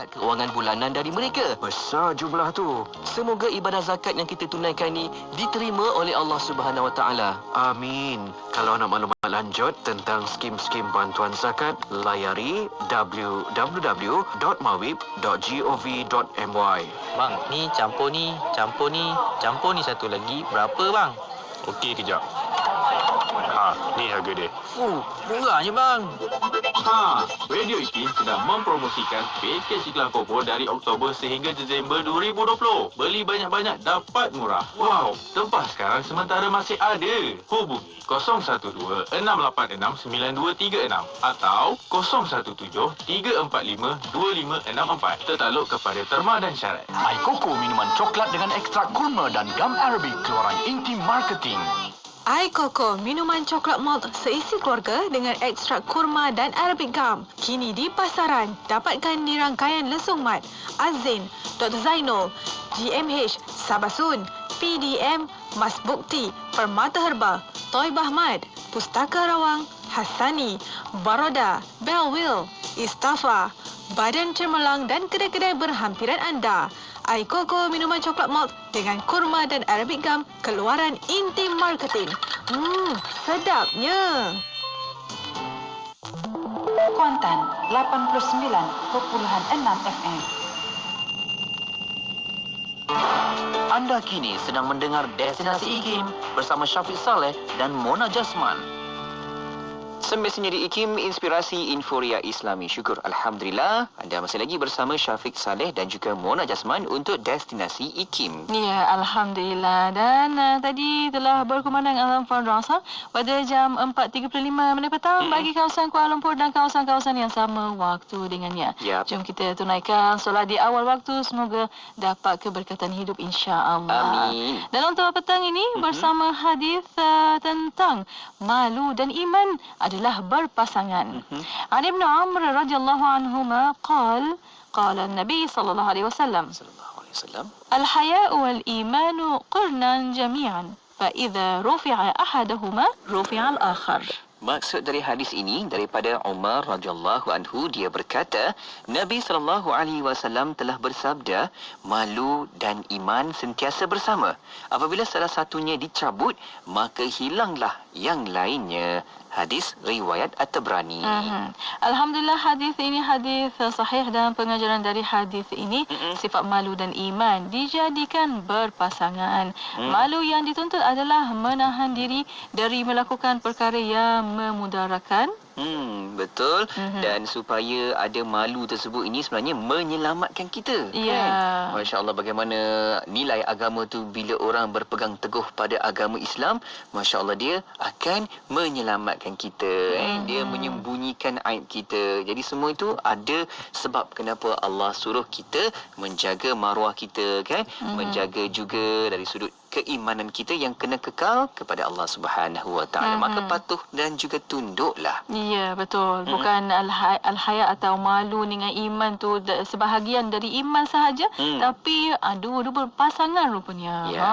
keuangan bulanan dari mereka. Besar jumlah tu. Semoga ibadah zakat yang kita tunaikan ni diterima oleh Allah Subhanahu Wa Taala. Amin. Kalau nak maklumat lanjut tentang skim-skim bantuan zakat, layari www.mawib.gov.my. Bang, ni campur ni, campur ni, campur ni satu lagi. Berapa bang? Okey, kejap. Ni harga dia. Murahnya bang. Radio IKIM sedang mempromosikan pakej iklan Kopo dari Oktober sehingga Disember 2020. Beli banyak-banyak dapat murah. Wow, tempah sekarang sementara masih ada. Hubungi 012-686-9236 atau 017-345-2564. Tertakluk kepada terma dan syarat. Aikoko, minuman coklat dengan ekstrak kurma dan gam Arabic keluaran Inti Marketing. Aikoko, minuman coklat malt seisi keluarga dengan ekstrak kurma dan Arabic gum. Kini di pasaran, dapatkan di rangkaian Lesung Mat, Azin, Dr. Zainul, GMH, Sabasun, PDM, Mas Bukti, Permata Herba, Toibah Mad, Pustaka Rawang, Hassani, Baroda, Bellwill, Istafa, Badan Cermelang dan kedai-kedai berhampiran anda. Aikoko, minuman coklat malt dengan kurma dan Arabic gum keluaran Inti Marketing. Sedapnya. Kuantan 89.6 FM. Anda kini sedang mendengar Destinasi IKIM bersama Syafiq Saleh dan Mona Jasman. Semestinya di IKIM, Inspirasi Inforia Islami. Syukur Alhamdulillah, anda masih lagi bersama Syafiq Saleh dan juga Mona Jasman untuk Destinasi IKIM. Ya, Alhamdulillah. Dan tadi telah berkumandang alam Fardhu Asar pada jam 4.35 minit petang bagi kawasan Kuala Lumpur dan kawasan-kawasan yang sama waktu dengannya. Yap. Jom kita tunaikan solat di awal waktu. Semoga dapat keberkatan hidup insya-Allah. Amin. Dan untuk petang ini bersama hadis tentang malu dan iman adalah berpasangan. An Ibn Amr radhiyallahu anhuma qala Nabi sallallahu alaihi wasallam al-haya'u wal imanu qurnan jami'an fa idza rufi'a ahaduhuma rufi'a al-akhar. Maksud dari hadis ini daripada Umar radhiyallahu anhu, dia berkata, Nabi SAW telah bersabda, malu dan iman sentiasa bersama. Apabila salah satunya dicabut, maka hilanglah yang lainnya. Hadis riwayat At-Tabrani. Alhamdulillah, hadis ini hadis sahih dan pengajaran dari hadis ini sifat malu dan iman dijadikan berpasangan. Malu yang dituntut adalah menahan diri dari melakukan perkara yang memudarakan. Betul. Dan supaya ada malu tersebut ini sebenarnya menyelamatkan kita. Ya. Kan? Masya Allah, bagaimana nilai agama tu bila orang berpegang teguh pada agama Islam, Masya Allah, dia akan menyelamatkan kita. Dia menyembunyikan aib kita. Jadi semua itu ada sebab kenapa Allah suruh kita menjaga maruah kita, kan? Menjaga juga dari sudut keimanan kita yang kena kekal kepada Allah Subhanahu Wa Taala. Maka patuh dan juga tunduklah. Ya, betul. Bukan al-haya atau malu dengan iman tu sebahagian dari iman sahaja, tapi dua-dua berpasangan rupanya. Ya,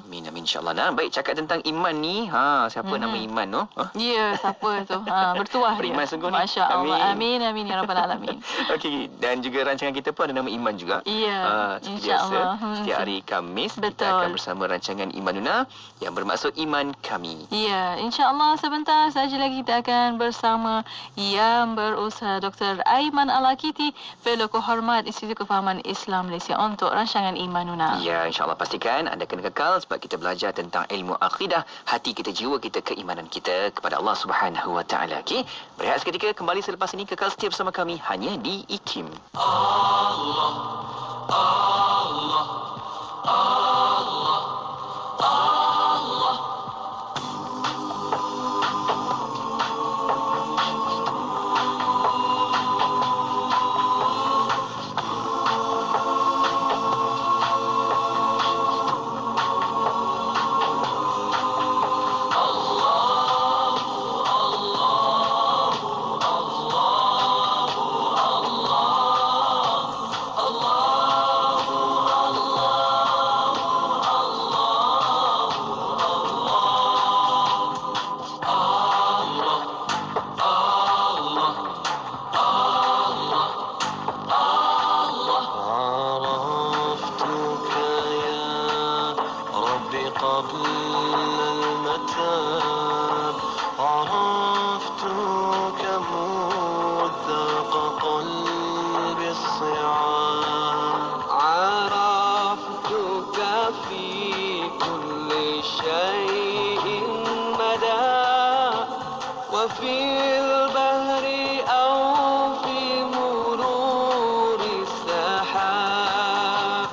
amin amin insya-Allah. Nah, baik, cakap tentang iman ni, siapa nama Iman tu? Ya, siapa tu? Bertuah dia. Beriman sungguh ni. Masya-Allah. Amin amin ya rabbal alamin. Okey, dan juga rancangan kita pun ada nama Iman juga. Ya, insya-Allah. Setiap hari Khamis Betul. kita akan bersama rancangan Imanuna yang bermaksud iman kami. Ya, insya-Allah sebentar saja lagi kita akan bersama yang berusaha Dr. Aiman Al-Akiti, Fellow Kehormat Institut Kefahaman Islam Malaysia untuk rancangan Imanuna. Ya, insya-Allah pastikan anda kena kekal sebab kita belajar tentang ilmu akidah, hati kita, jiwa kita, keimanan kita kepada Allah Subhanahu Wa Taala. Okey, berehat seketika, kembali selepas ini, kekal setia bersama kami hanya di IKIM. Allah, Allah, Allah, Allah. Allah عرفتك في كل شيء مدى وفي البحر أو في مرور السحاب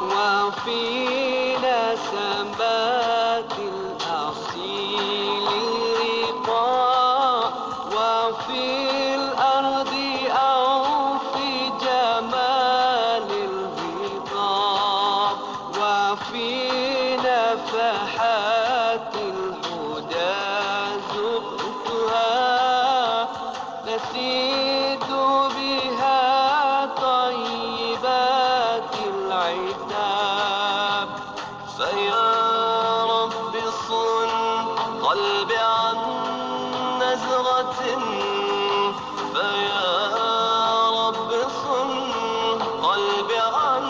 وفي نسمات الأصيل الرقاء وفي الأرض أو في جمال الهضاب وفي نفحات الهدى ذقتها نسيت بها طيبات العتاب فيا رب صن قلبي عن نزغة فيا رب صن قلبي عن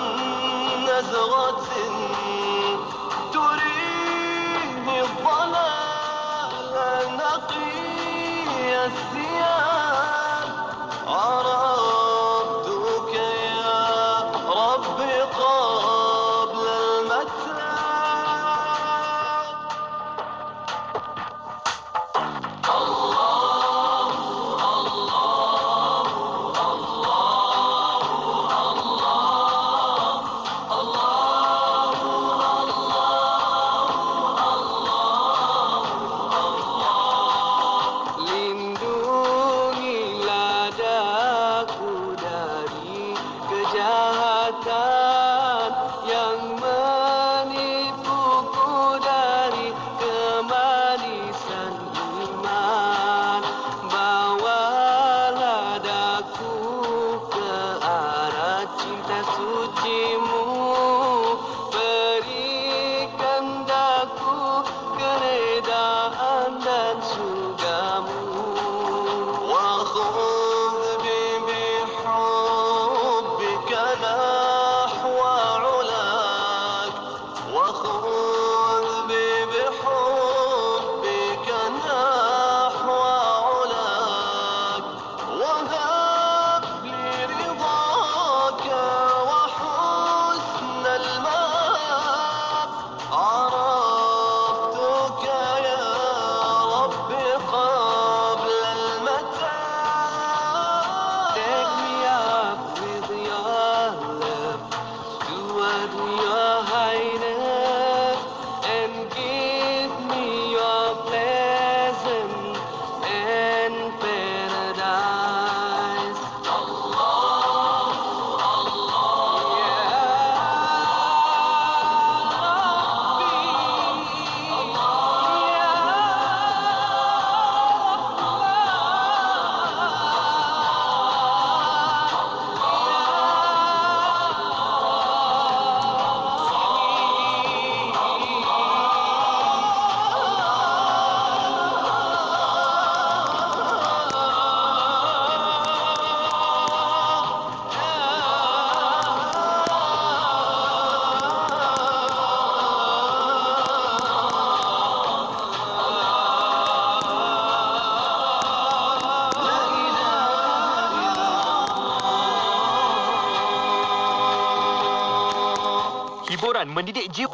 نزغة تريني الضلال نقي الثياب عرفتك يا رب قبل المتاب Lindungilah daku dari kejahatan yang menipuku dari kemanisan iman. Bawalah daku ke arah cinta sucimu. Berikan daku keredaan dan surgamu. وخذ بحبك نحو علاك وخذ بحبك نحو علاك وهب لي رضاك وحسن المآب عرفتك يا رب قبل المتاب Take me up with your love toward your highness and give me your pleasant and paradise. Hiburan mendidik jiwa.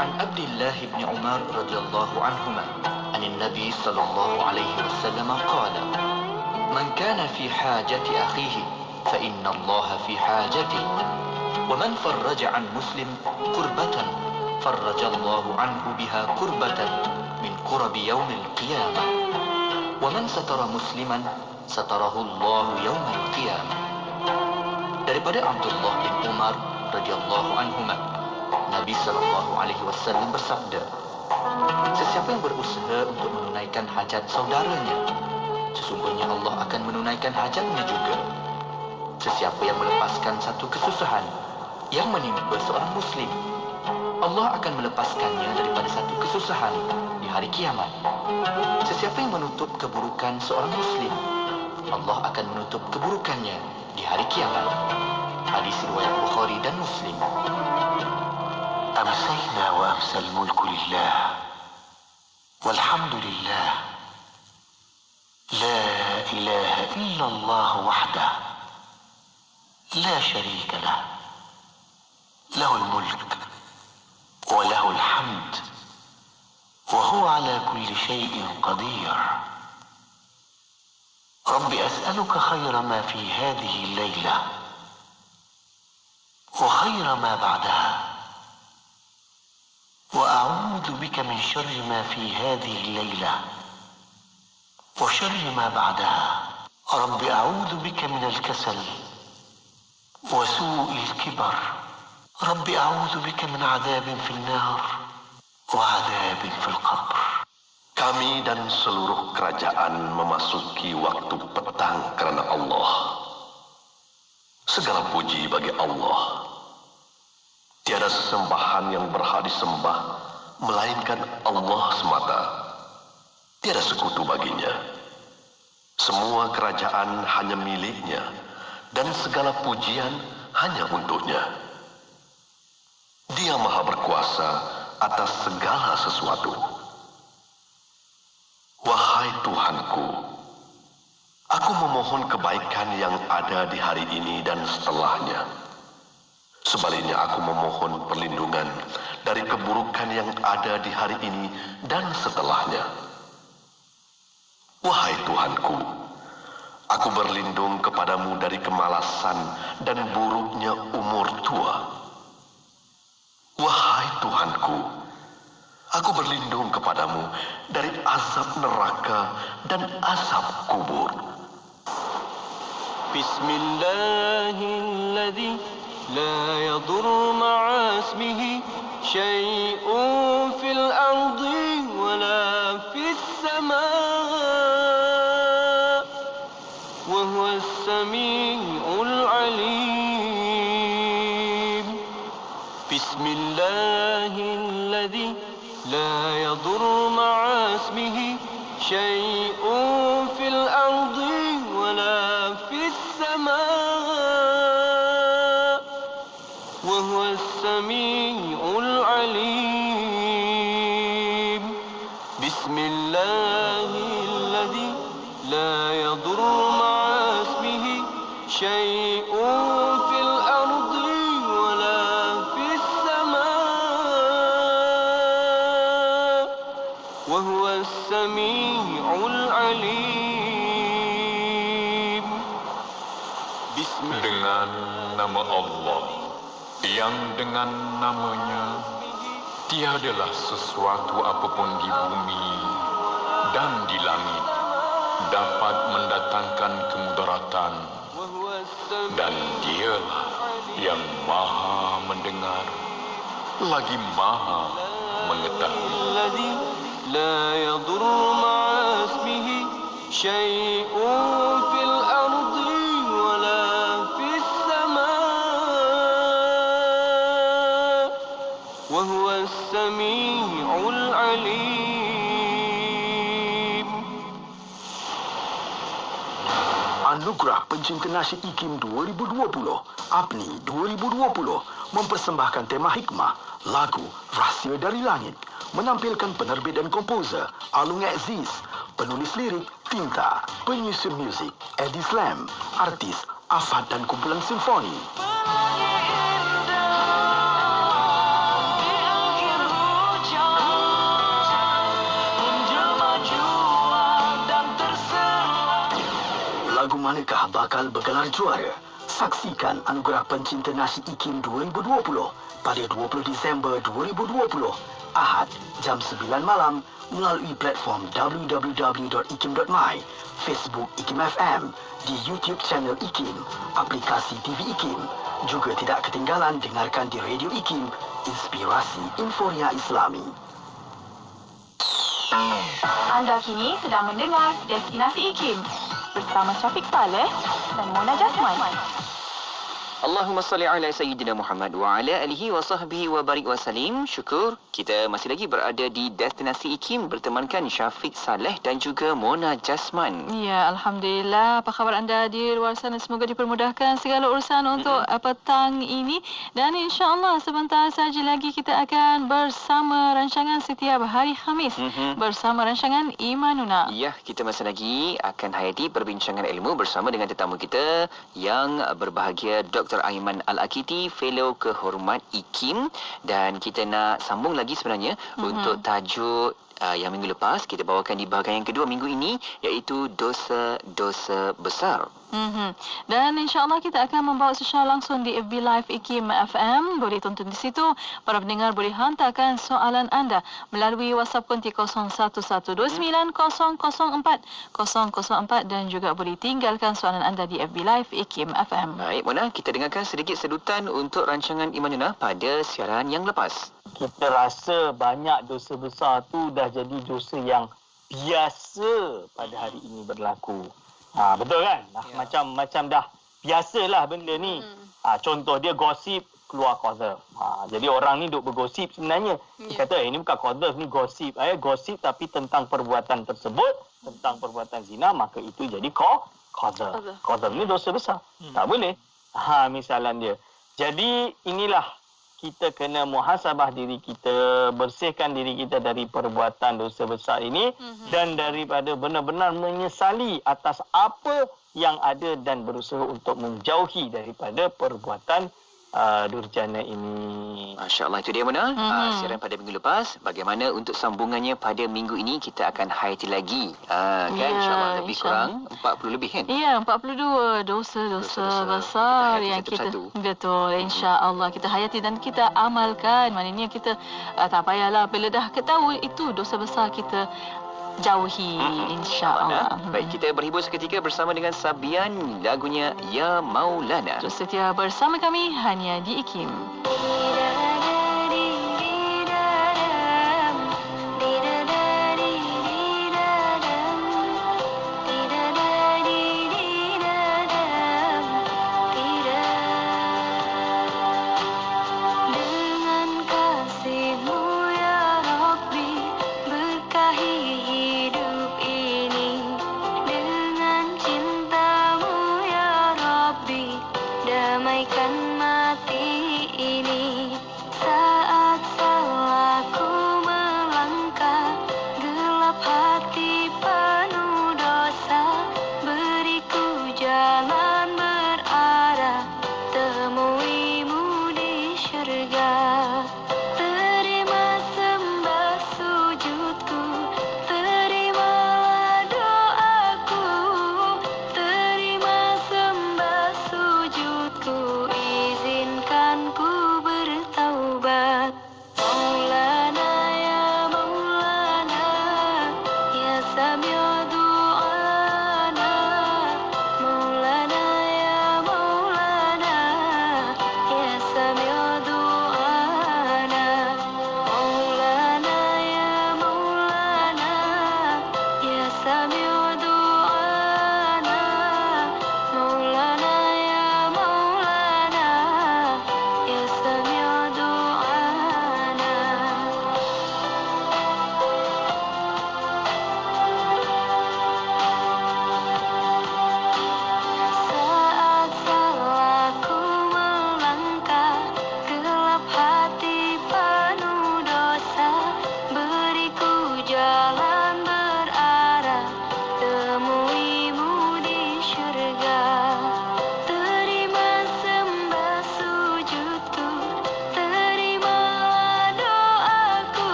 عن عبد الله بن عمر رضي الله عنهما عن النبي صلى الله عليه وسلم قال من كان في حاجة أخيه فإن الله في حاجته ومن فرج عن مسلم كربة فرج الله عنه بها كربة من كرب يوم القيامة ومن ستر مسلما ستره الله يوم القيامة. Daripada Abdullah bin Umar radhiyallahu anhuma, Nabi sallallahu alaihi wasallam bersabda, sesiapa yang berusaha untuk menunaikan hajat saudaranya, sesungguhnya Allah akan menunaikan hajatnya juga. Sesiapa yang melepaskan satu kesusahan yang menimpa seorang muslim, Allah akan melepaskannya daripada satu kesusahan hari kiamat. Sesiapa yang menutup keburukan seorang Muslim, Allah akan menutup keburukannya di hari kiamat. Hadis riwayat Bukhari dan Muslim. أمسينا وأمسى الملك لله والحمد لله لا إله إلا الله وحده لا شريك له له الملك وله الحمد وهو على كل شيء قدير رب أسألك خير ما في هذه الليلة وخير ما بعدها وأعوذ بك من شر ما في هذه الليلة وشر ما بعدها رب أعوذ بك من الكسل وسوء الكبر رب أعوذ بك من عذاب في النار وعذاب في القبر. Kami dan seluruh kerajaan memasuki waktu petang kerana Allah. Segala puji bagi Allah. Tiada sesembahan yang berhak disembah melainkan Allah semata. Tiada sekutu baginya. Semua kerajaan hanya miliknya dan segala pujian hanya untuknya. Dia Maha berkuasa atas segala sesuatu. Wahai Tuhanku, aku memohon kebaikan yang ada di hari ini dan setelahnya. Sebaliknya aku memohon perlindungan dari keburukan yang ada di hari ini dan setelahnya. Wahai Tuhanku, aku berlindung kepadamu dari kemalasan dan buruknya umur tua. Wahai Tuhanku, aku berlindung kepadamu dari azab neraka dan azab kubur. Bismillahirrahmanirrahim. لا يضر مع اسمه شيء في الأرض ولا في السماء وهو السميع العليم. بسم الله الذي لا يضر مع اسمه شيء في الأرض ولا في السماء وهو السميع العليم. بسم الله الذي لا يضر مع اسمه شيء في الأرض ولا في السماء وهو السميع العليم. بسم Dengan nama Allah yang dengan namanya tiadalah sesuatu apapun di bumi dan di langit dapat mendatangkan kemudaratan, dan dialah yang maha mendengar lagi maha mengetahui. لا يضر مع اسمه شيء في الأرض ولا في السماء وهو السميع العليم. Anugerah Pencinta Nasyid IKIM 2020 APNI 2020 mempersembahkan tema hikmah lagu Rahsia dari Langit, menampilkan penerbit dan komposer Alung Aziz, penulis lirik Tinta, penyusun muzik Eddie Slam, artis Afad dan kumpulan simfoni. Lagu manakah bakal bergelar juara? Saksikan Anugerah Pencinta Nasyid IKIM 2020 pada 20 Disember 2020, Ahad, jam 9 malam melalui platform www.ikim.my, Facebook IKIM FM, di YouTube channel IKIM, aplikasi TV IKIM. Juga tidak ketinggalan dengarkan di Radio IKIM, Inspirasi Inforia Islami. Anda kini sedang mendengar Destinasi IKIM bersama Syafiq Saleh dan Mona Jasman. Allahumma salli ala Sayyidina Muhammad wa ala alihi wa sahbihi wa barik wa salim. Syukur kita masih lagi berada di Destinasi IKIM bertemankan Syafiq Saleh dan juga Mona Jasman. Ya, Alhamdulillah. Apa khabar anda di luar sana? Semoga dipermudahkan segala urusan untuk petang ini. Dan insya-Allah sebentar saja lagi kita akan bersama rancangan setiap hari Khamis. Bersama rancangan Imanuna. Ya, kita masih lagi akan hayati perbincangan ilmu bersama dengan tetamu kita yang berbahagia Dr. Aiman Al-Akiti, Fellow Kehormat IKIM, dan kita nak sambung lagi sebenarnya untuk tajuk yang minggu lepas kita bawakan di bahagian yang kedua minggu ini, iaitu dosa-dosa besar. Dan insya-Allah kita akan membawa secara langsung di FB Live IKIM FM. Boleh tonton di situ. Para pendengar boleh hantarkan soalan anda melalui WhatsApp konti 01129004 dan juga boleh tinggalkan soalan anda di FB Live IKIM FM. Baik, Mona, kita dengarkan sedikit sedutan untuk rancangan Imanuna pada siaran yang lepas. Kita rasa banyak dosa besar tu dah jadi dosa yang biasa pada hari ini berlaku. Betul kan? Macam dah biasalah benda ni. Contoh dia gosip keluar qadhaf. Jadi orang ni duk bergosip sebenarnya. Dia kata ini bukan qadhaf, ni gosip. Gosip tapi tentang perbuatan tersebut, tentang perbuatan zina, maka itu jadi qadhaf. Qadhaf ni dosa besar. Tak boleh. Misalan dia. Jadi inilah kita kena muhasabah diri kita, bersihkan diri kita dari perbuatan dosa besar ini dan daripada benar-benar menyesali atas apa yang ada dan berusaha untuk menjauhi daripada perbuatan durjana ini. Masya Allah, itu dia Mona. Siaran pada minggu lepas. Bagaimana untuk sambungannya pada minggu ini kita akan hayati lagi. Kan insya-Allah lebih kurang 40 lebih kan? Ya, 42 dosa-dosa besar yang kita betul insya-Allah kita hayati dan kita amalkan. Maknanya kita tak payahlah bila dah ketahui itu dosa besar kita jauhi insya-Allah. Baik, kita berhibur seketika bersama dengan Sabian, lagunya Ya Maulana. Terus setia bersama kami hanya di IKIM. Damaikan mati ini.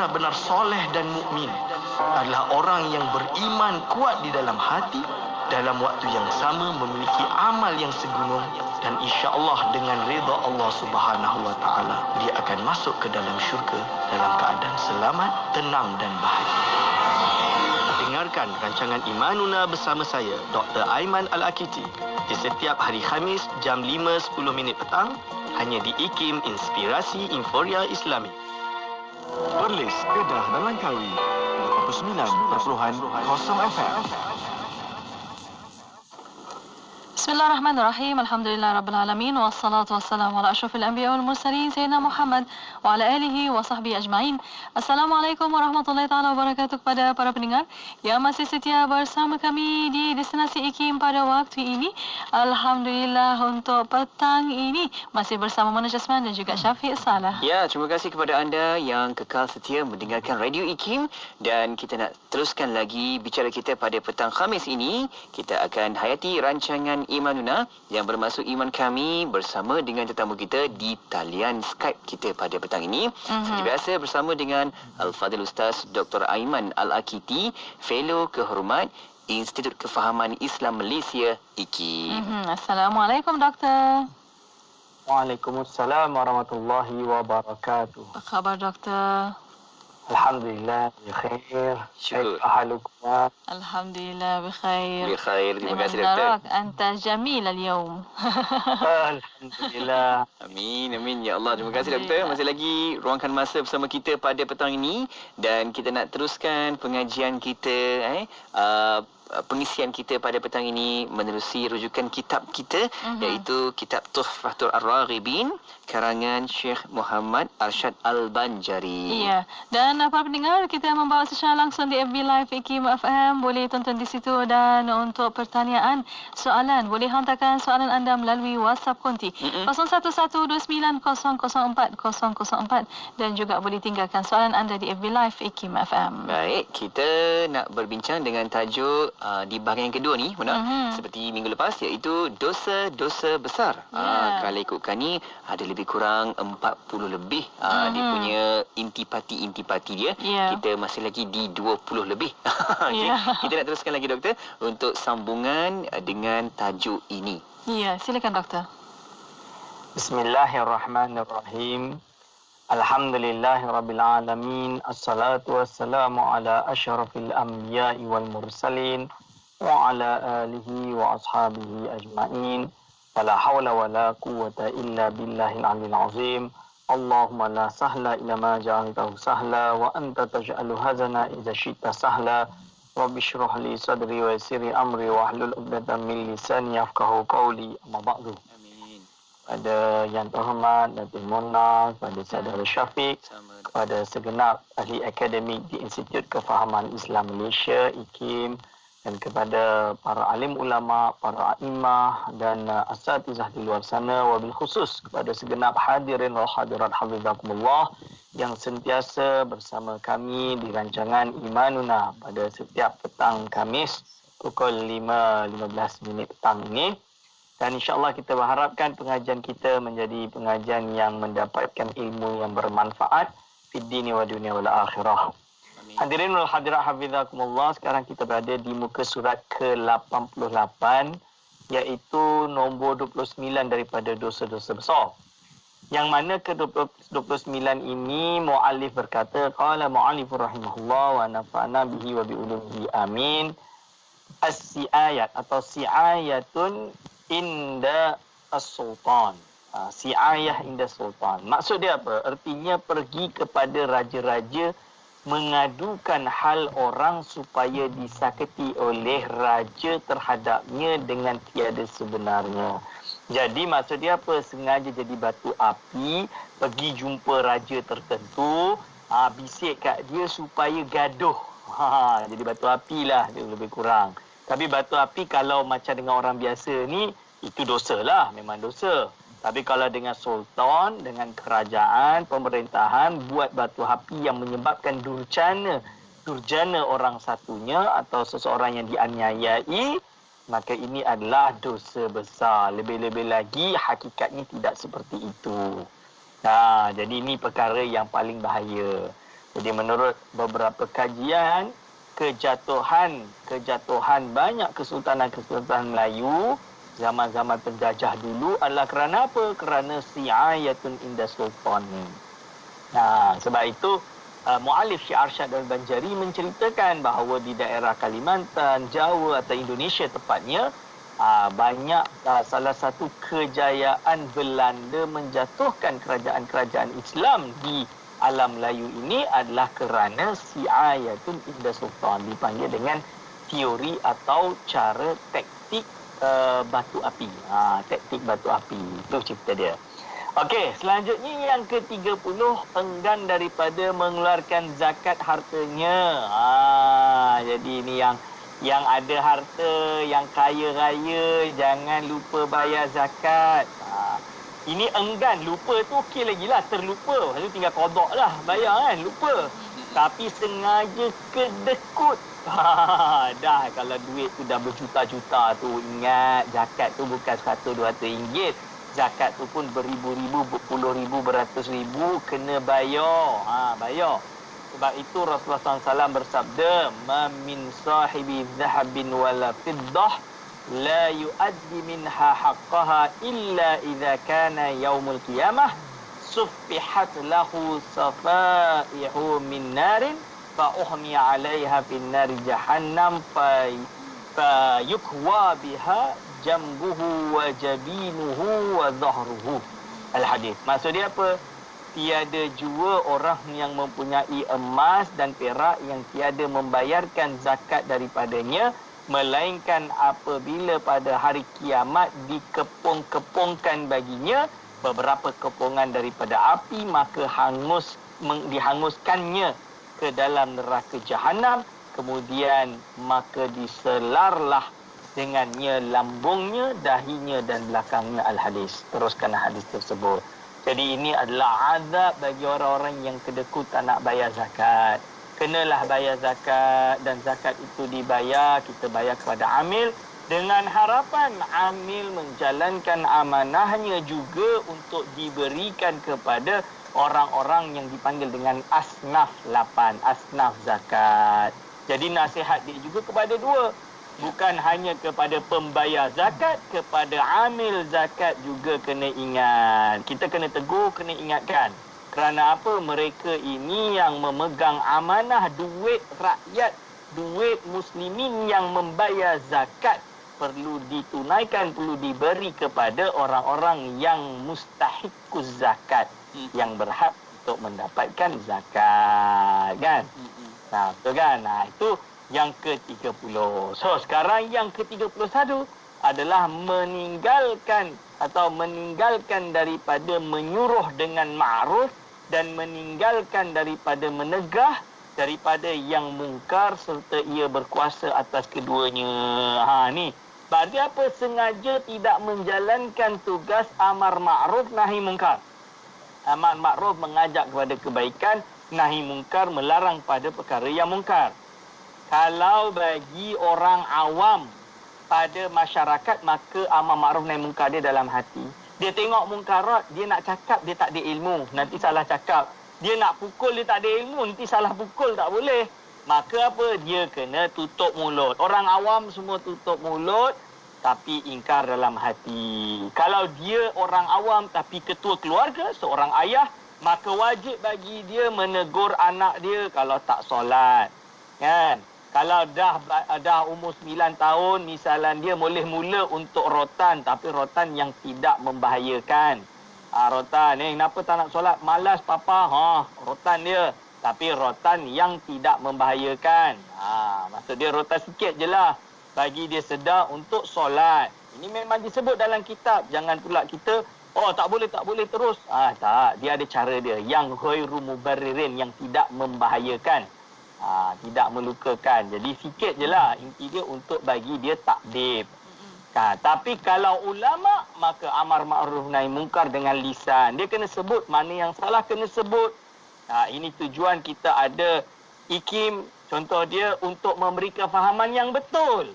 benar-benar soleh dan mukmin adalah orang yang beriman kuat di dalam hati, dalam waktu yang sama memiliki amal yang segunung, dan insya-Allah dengan redha Allah Subhanahu wa taala dia akan masuk ke dalam syurga dalam keadaan selamat, tenang dan bahagia. Dengarkan rancangan Imanuna bersama saya Dr. Aiman Al-Akiti di setiap hari Khamis jam 5.10 petang hanya di IKIM Inspirasi Inforia Islami. Perlis, Kedah dan Langkawi 89.0 FM. Bismillahirrahmanirrahim. Alhamdulillah Rabbil Alamin. Wassalatu wassalamu ala ashrafil anbiya wal mursalin Sayyidina Muhammad wa ala alihi wa sahbihi ajma'in. Assalamualaikum warahmatullahi ta'ala wabarakatuh kepada para pendengar yang masih setia bersama kami di Destinasi IKIM pada waktu ini. Alhamdulillah untuk petang ini masih bersama Mona Jasman dan juga Syafiq Salah. Ya, terima kasih kepada anda yang kekal setia mendengarkan Radio IKIM, dan kita nak teruskan lagi bicara kita pada petang Khamis ini. Kita akan hayati rancangan Imanuna yang bermaksud iman kami bersama dengan tetamu kita di talian Skype kita pada petang ini. Seperti biasa bersama dengan Al-Fadhil Ustaz Dr. Aiman Al-Akiti, Fellow Kehormat Institut Kefahaman Islam Malaysia IKIM. Assalamualaikum Doktor. Waalaikumsalam warahmatullahi wabarakatuh. Apa khabar Doktor? Alhamdulillah bikhair. Syukur. Ahalukum. Alhamdulillah bikhair. Bikhair. Terima kasih Doktor. Anta jamil al-yawm. Alhamdulillah. Amin, amin. Ya Allah, terima kasih Doktor. Masih lagi ruangkan masa bersama kita pada petang ini, dan kita nak teruskan pengajian kita, pengisian kita pada petang ini menerusi rujukan kitab kita, iaitu kitab Tuhfatul Ar-Raghibin karangan Syekh Muhammad Arsyad Al-Banjari. Ya, dan para pendengar, kita membawa secara langsung di FB Live IKIM FM. Boleh tonton di situ, dan untuk pertanyaan, soalan, boleh hantarkan soalan anda melalui WhatsApp konti 0112900404 dan juga boleh tinggalkan soalan anda di FB Live IKIM FM. Baik, kita nak berbincang dengan tajuk di bahagian kedua ni, Mona, seperti minggu lepas, iaitu dosa-dosa besar. Kalau ikutkan ni, ada lebih kurang 40 lebih dia punya intipati-intipati dia. Kita masih lagi di 20 lebih. Okay. Kita nak teruskan lagi Doktor untuk sambungan dengan tajuk ini. Ya, silakan Doktor. Bismillahirrahmanirrahim. Alhamdulillahirabbil alamin. Assalatu wassalamu ala asyrafil anbiya'i wal mursalin wa ala alihi wa ashabihi ajma'in. Wala hawla wala quwwata illa billahil aliyil azim. Allahumma la sahla illa ma ja'altahu sahla wa anta taj'alu hazana idza syi'ta sahla. Rabbi shrah li sadri wa yassir li amri wa hlul 'uqdatam min lisani yafqahu qawli. Amma ba'du. Kepada yang terhormat Datuk Mona, kepada saudara Syafiq, kepada segenap ahli akademik di Institut Kefahaman Islam Malaysia IKIM, dan kepada para alim ulama, para imam dan asatizah di luar sana, wabil khusus kepada segenap hadirin wal hadirat hafizakumullah yang sentiasa bersama kami di rancangan Imanuna pada setiap petang Khamis pukul 5.15 petang ini. Dan insya-Allah kita berharapkan pengajian kita menjadi pengajian yang mendapatkan ilmu yang bermanfaat fid dini wa dunia wal akhirah. Hadirin wal hadirat hafizakumullah, sekarang kita berada di muka surat ke-88, iaitu nombor 29 daripada dosa-dosa besar. Yang mana ke-29 ini muallif berkata, qala muallifur rahimahullah wa nafa'na bihi wa bi ulumihi amin. As-si'ayat atau si'ayatun inda as-sultan. Si'ayah inda sultan. Maksud dia apa? Artinya pergi kepada raja-raja mengadukan hal orang supaya disakiti oleh raja terhadapnya dengan tiada sebenarnya. Jadi maksud dia apa? Sengaja jadi batu api, pergi jumpa raja tertentu, bisik kat dia supaya gaduh. Jadi batu api lah dia lebih kurang. Tapi batu api kalau macam dengan orang biasa ni, itu dosa lah, memang dosa. Tapi kalau dengan sultan, dengan kerajaan, pemerintahan, buat batu api yang menyebabkan durjana orang satunya atau seseorang yang dianiayai, maka ini adalah dosa besar. Lebih-lebih lagi, hakikatnya tidak seperti itu. Jadi ini perkara yang paling bahaya. Jadi menurut beberapa kajian, kejatuhan banyak kesultanan Melayu zaman-zaman penjajah dulu adalah kerana apa? Kerana si'ayatun inda sultan. Sebab itu Mu'alif Syekh Arsyad Al-Banjari menceritakan bahawa di daerah Kalimantan, Jawa atau Indonesia tepatnya, banyak salah satu kejayaan Belanda menjatuhkan kerajaan-kerajaan Islam di alam Melayu ini adalah kerana si'ayatun inda sultan, dipanggil dengan teori atau cara taktik batu api. Taktik batu api. Itu cerita dia. Okey, selanjutnya yang ke-30, enggan daripada mengeluarkan zakat hartanya. Jadi ini yang ada harta, yang kaya raya, jangan lupa bayar zakat. Ini enggan, lupa tu okey lagi lah, terlupa. Lalu tinggal kodok lah, bayar kan, lupa. Tapi sengaja kedekut. Dah kalau duit tu dah berjuta-juta tu, ingat zakat tu bukan 100-200 ringgit. Zakat tu pun beribu-ribu, berpuluh ribu, beratus ribu, kena bayar. Bayar. Sebab itu Rasulullah SAW bersabda, "Ma min sahibi dhahabin wala fiddah la yuaddi minha haqqaha illa idza kana yaumul qiyamah suffihat lahu safaihu min narin fa uhmi 'alaiha fin nari jahannam fa yukwa biha jambuhu wa jabinuhu wa dhahruhu." Al-hadis. Maksud dia apa? Tiada jua orang yang mempunyai emas dan perak yang tiada membayarkan zakat daripadanya, melainkan apabila pada hari kiamat dikepung-kepungkan baginya beberapa kepungan daripada api, maka dihanguskannya ke dalam neraka jahanam, kemudian maka diselarlah dengannya lambungnya, dahinya dan belakangnya. Al-hadis. Teruskan hadis tersebut. Jadi ini adalah azab bagi orang-orang yang kedekut tak nak bayar zakat. Kenalah bayar zakat, dan zakat itu dibayar, kita bayar kepada amil dengan harapan amil menjalankan amanahnya juga untuk diberikan kepada orang-orang yang dipanggil dengan asnaf 8, asnaf zakat. Jadi nasihat dia juga kepada dua. Bukan hanya kepada pembayar zakat, kepada amil zakat juga kena ingat. Kita kena tegur, kena ingatkan. Kerana apa? Mereka ini yang memegang amanah duit rakyat, duit muslimin yang membayar zakat. Perlu ditunaikan, perlu diberi kepada orang-orang yang mustahikus zakat, yang berhak untuk mendapatkan zakat. Kan? Betul kan? Itu yang ke-30. So, sekarang yang ke-31 adalah meninggalkan daripada menyuruh dengan ma'ruf dan meninggalkan daripada menegah daripada yang mungkar serta ia berkuasa atas keduanya. Ni. Berarti apa? Sengaja tidak menjalankan tugas amar ma'ruf nahi mungkar. Amar ma'ruf mengajak kepada kebaikan, nahi mungkar melarang pada perkara yang mungkar. Kalau bagi orang awam pada masyarakat, maka amar ma'ruf nahi mungkar dia dalam hati. Dia tengok mungkarat, dia nak cakap, dia tak ada ilmu, nanti salah cakap. Dia nak pukul, dia tak ada ilmu, nanti salah pukul, tak boleh. Maka apa? Dia kena tutup mulut. Orang awam semua tutup mulut, tapi ingkar dalam hati. Kalau dia orang awam tapi ketua keluarga, seorang ayah, maka wajib bagi dia menegur anak dia kalau tak solat. Kan? Kalau dah umur 9 tahun, misalnya dia boleh mula untuk rotan, tapi rotan yang tidak membahayakan. Rotan, kenapa tak nak solat? Malas papa. Rotan dia. Tapi rotan yang tidak membahayakan. Maksud dia rotan sikit je lah. Bagi dia sedar untuk solat. Ini memang disebut dalam kitab. Jangan pula kita, tak boleh terus. Tak, dia ada cara dia. Yang ghairu mubarririn, yang tidak membahayakan. Tidak melukakan. Jadi sikit je lah. Inti dia untuk bagi dia takdib. Tapi kalau ulama, maka amar ma'ruf nahi mungkar dengan lisan. Dia kena sebut mana yang salah, kena sebut. Ini tujuan kita ada IKIM. Contoh dia untuk memberi kefahaman yang betul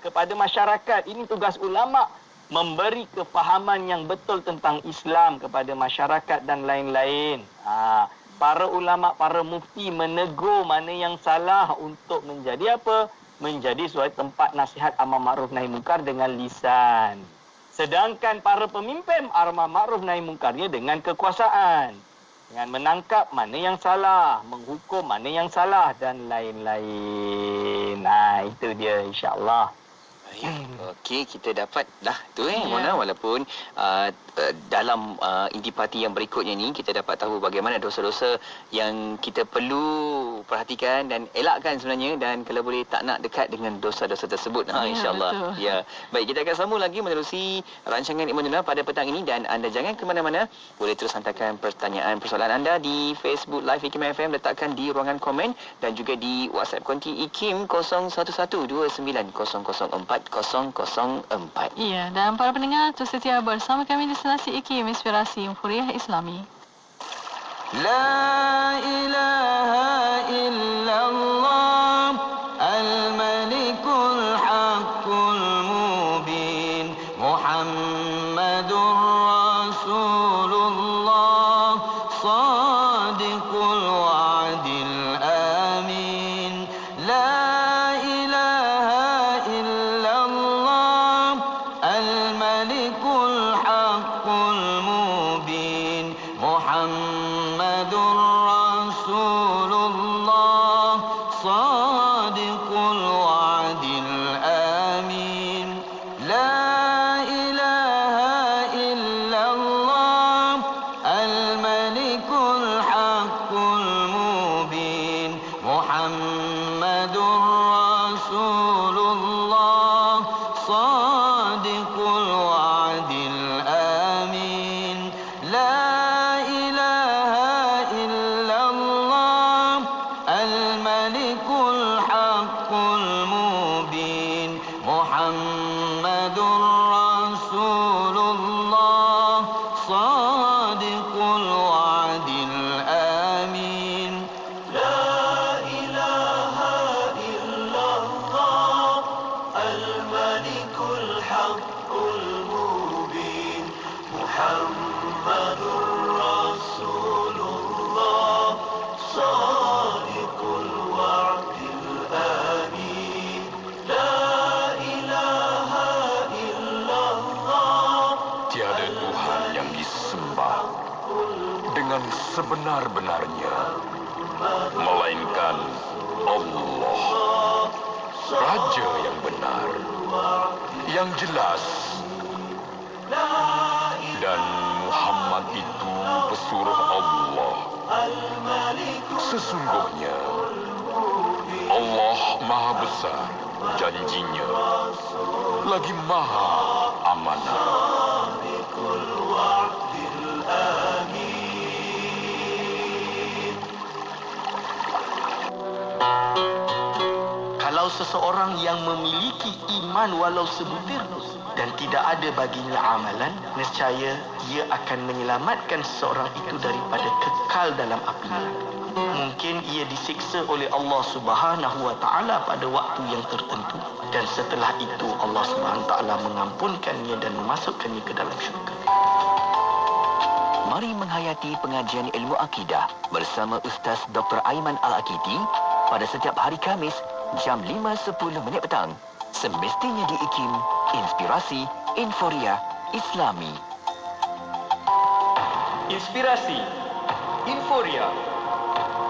kepada masyarakat. Ini tugas ulama, memberi kefahaman yang betul tentang Islam kepada masyarakat dan lain-lain. para ulama, para mufti menegur mana yang salah untuk menjadi apa? Menjadi suatu tempat nasihat amar ma'ruf nahi munkar dengan lisan. Sedangkan para pemimpin amar ma'ruf nahi munkarnya dengan kekuasaan. Dengan menangkap mana yang salah, menghukum mana yang salah dan lain-lain. Nah, itu dia insya-Allah. Okey, kita dapat dah tu Mona, walaupun dalam intipati yang berikutnya ni kita dapat tahu bagaimana dosa-dosa yang kita perlu perhatikan dan elakkan sebenarnya, dan kalau boleh tak nak dekat dengan dosa-dosa tersebut. Insya-Allah. Ya. Baik, kita akan sambung lagi menerusi rancangan Imanullah pada petang ini, dan anda jangan ke mana-mana. Boleh terus hantarkan pertanyaan persoalan anda di Facebook Live IKIM FM, letakkan di ruangan komen, dan juga di WhatsApp konti IKIM 0112900404. Ya, dan para pendengar terus setia bersama kami di Selasi IKIM Inspirasi Euforiah Islami. La ilaha illallah al-malikul haqqul mubin Muhammadur Rasulullah sadiqul wa'dil amin. La sebenar-benarnya melainkan Allah, Raja yang benar, yang jelas, dan Muhammad itu pesuruh Allah. Sesungguhnya Allah Maha Besar janjinya, lagi Maha amanah. Kalau seseorang yang memiliki iman walau sebutir dan tidak ada baginya amalan, nescaya ia akan menyelamatkan seseorang itu daripada kekal dalam api neraka. Mungkin ia disiksa oleh Allah Subhanahu wa taala pada waktu yang tertentu, dan setelah itu Allah Subhanahu wa taala mengampunkannya dan memasukkannya ke dalam syurga. Mari menghayati pengajian ilmu akidah bersama Ustaz Dr. Aiman Al-Akiti pada setiap hari Khamis jam 5.10 petang. Semestinya di IKIM Inspirasi Euforiah Islami. Inspirasi Euforiah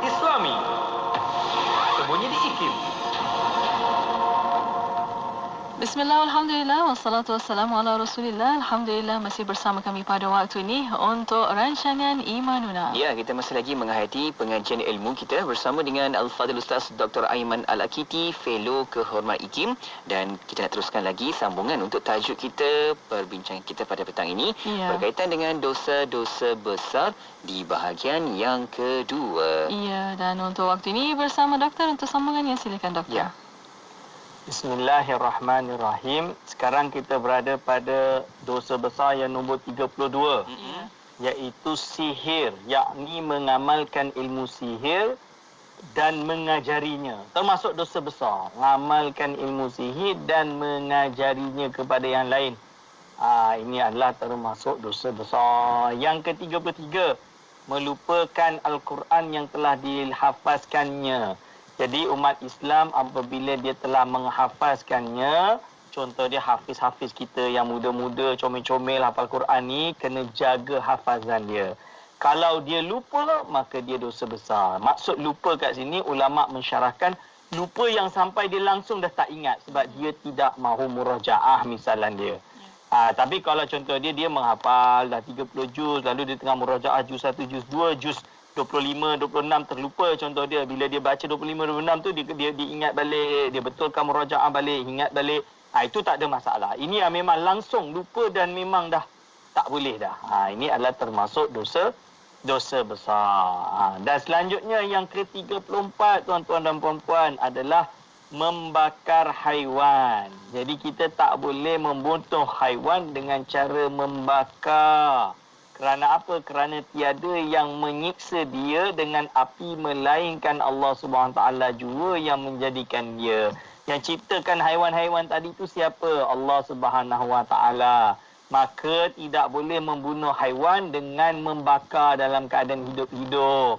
Islami. Sembunyi di IKIM. Bismillah, alhamdulillah, wassalatu wassalamu ala rasulillah. Alhamdulillah masih bersama kami pada waktu ini untuk rancangan Imanuna. Ya, kita masih lagi menghayati pengajian ilmu kita bersama dengan Al-Fadhil Ustaz Dr. Aiman Al-Akiti, Fellow Kehormat IKIM, dan kita nak teruskan lagi sambungan untuk tajuk kita, perbincangan kita pada petang ini berkaitan dengan dosa-dosa besar di bahagian yang kedua. Ya, dan untuk waktu ini bersama doktor untuk sambungannya, silakan doktor. Ya. Bismillahirrahmanirrahim. Sekarang kita berada pada dosa besar yang nombor 32, iaitu sihir, yakni mengamalkan ilmu sihir dan mengajarinya. Termasuk dosa besar, mengamalkan ilmu sihir dan mengajarinya kepada yang lain. Ini adalah termasuk dosa besar. Yang ke-33, melupakan Al-Quran yang telah dihafazkannya. Jadi umat Islam apabila dia telah menghafazkannya, contoh dia hafiz-hafiz kita yang muda-muda, comel-comel hafal Quran ni, kena jaga hafazan dia. Kalau dia lupa, maka dia dosa besar. Maksud lupa kat sini, ulama' mensyarahkan lupa yang sampai dia langsung dah tak ingat sebab dia tidak mahu murajaah misalan dia. Tapi kalau contoh dia menghafal dah 30 juz, lalu dia tengah murajaah juz 1, juz 2, juz 25, 26 terlupa contoh dia. Bila dia baca 25, 26 tu dia ingat balik, dia betulkan murajaah balik, ingat balik. Itu tak ada masalah. Ini yang memang langsung lupa dan memang dah tak boleh dah. Ini adalah termasuk dosa besar. Dan selanjutnya yang ke-34 tuan-tuan dan puan-puan adalah membakar haiwan. Jadi kita tak boleh membunuh haiwan dengan cara membakar. Kerana apa? Kerana tiada yang menyiksa dia dengan api melainkan Allah Subhanahu Taala jua yang menjadikan dia. Yang ciptakan haiwan-haiwan tadi tu siapa? Allah Subhanahu Wa Taala. Maka tidak boleh membunuh haiwan dengan membakar dalam keadaan hidup-hidup.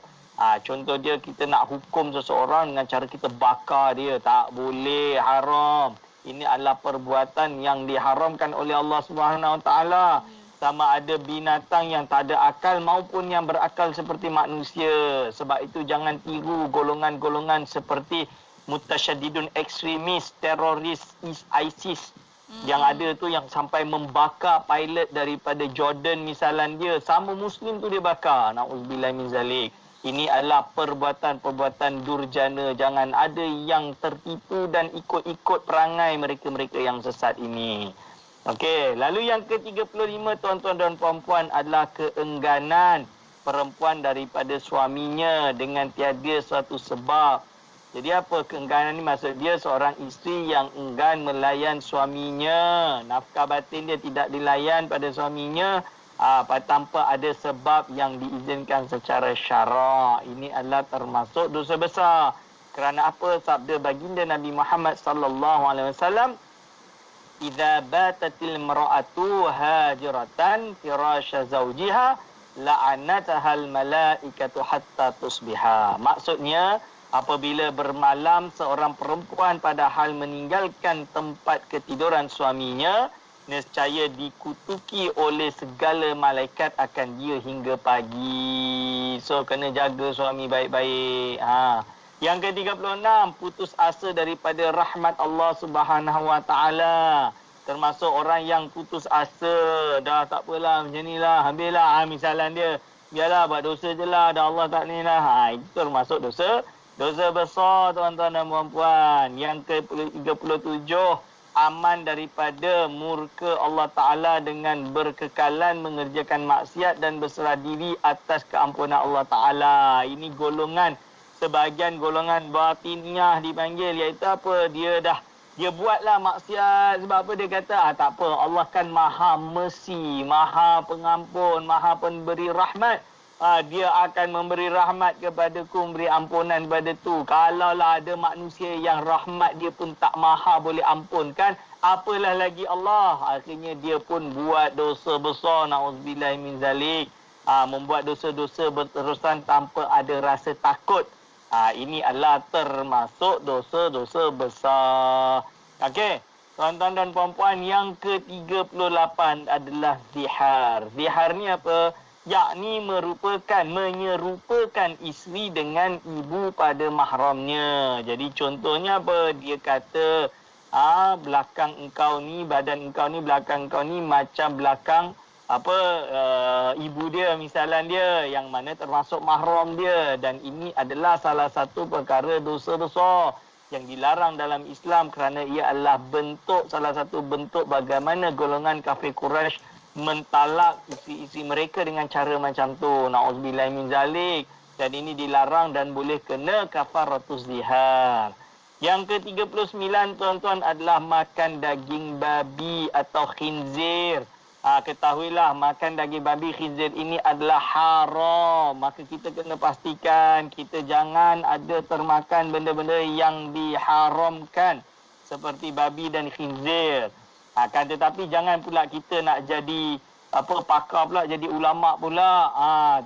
Contoh dia, kita nak hukum seseorang dengan cara kita bakar dia. Tak boleh, haram. Ini adalah perbuatan yang diharamkan oleh Allah Subhanahu Wa Taala. Sama ada binatang yang tak ada akal maupun yang berakal seperti manusia. Sebab itu jangan tiru golongan-golongan seperti mutasyadidun ekstremis, teroris, ISIS. Yang ada tu yang sampai membakar pilot daripada Jordan misalan dia. Sama Muslim tu dia bakar. Na'udzubillah min zalik. Ini adalah perbuatan-perbuatan durjana. Jangan ada yang tertipu dan ikut-ikut perangai mereka-mereka yang sesat ini. Okey, lalu yang ke-35 tuan-tuan dan puan-puan adalah keengganan perempuan daripada suaminya dengan tiada suatu sebab. Jadi apa keengganan ni? Maksud dia seorang isteri yang enggan melayan suaminya. Nafkah batin dia tidak dilayan pada suaminya tanpa ada sebab yang diizinkan secara syarak. Ini adalah termasuk dosa besar. Kerana apa? Sabda baginda Nabi Muhammad sallallahu alaihi wasallam, "Idza batatil mar'atu hajiratan firasya zawjiha la'anatahal malaikatu hatta tusbiha." Maksudnya, apabila bermalam seorang perempuan padahal meninggalkan tempat ketiduran suaminya, nescaya dikutuki oleh segala malaikat akan dia hingga pagi. So, kena jaga suami baik-baik. Yang ke-36, putus asa daripada rahmat Allah Subhanahu Wa Taala. Termasuk orang yang putus asa. Dah tak apalah, macam ni lah, habislah. Misalan dia, biarlah buat dosa je lah, dah Allah tak ni lah. Itu termasuk dosa besar tuan-tuan dan puan-puan. Yang ke-37, aman daripada murka Allah Ta'ala dengan berkekalan mengerjakan maksiat dan berserah diri atas keampunan Allah Ta'ala. Ini golongan, sebahagian golongan batiniah dipanggil, iaitu apa? Dia buatlah maksiat. Sebab apa dia kata? Tak apa, Allah kan maha mercy, maha pengampun, maha pemberi rahmat. Dia akan memberi rahmat kepadaku, memberi ampunan kepada tu. Kalaulah ada manusia yang rahmat dia pun tak maha boleh ampunkan, apalah lagi Allah. Akhirnya dia pun buat dosa besar, na'udzubillah min zalik. Membuat dosa-dosa berterusan tanpa ada rasa takut. Ini adalah termasuk dosa-dosa besar. Okey, tuan-tuan dan puan-puan, yang ke-38 adalah zihar. Zihar ni apa? Yakni menyerupakan isteri dengan ibu pada mahramnya. Jadi contohnya apa? Dia kata, belakang engkau ni, badan engkau ni, belakang engkau ni macam belakang ibu dia misalan dia, yang mana termasuk mahram dia. Dan ini adalah salah satu perkara dosa besar yang dilarang dalam Islam, kerana ia adalah salah satu bentuk bagaimana golongan kafir Quraisy mentalak isi-isi mereka dengan cara macam tu. Na'udzubillah min zalik. Dan ini dilarang dan boleh kena kafaratuz zihar. Yang ke-39 tuan-tuan adalah makan daging babi atau khinzir. Ketahuilah, makan daging babi khinzir ini adalah haram. Maka kita kena pastikan kita jangan ada termakan benda-benda yang diharamkan seperti babi dan khinzir. Tetapi jangan pula kita nak jadi pakar pula jadi ulama pula.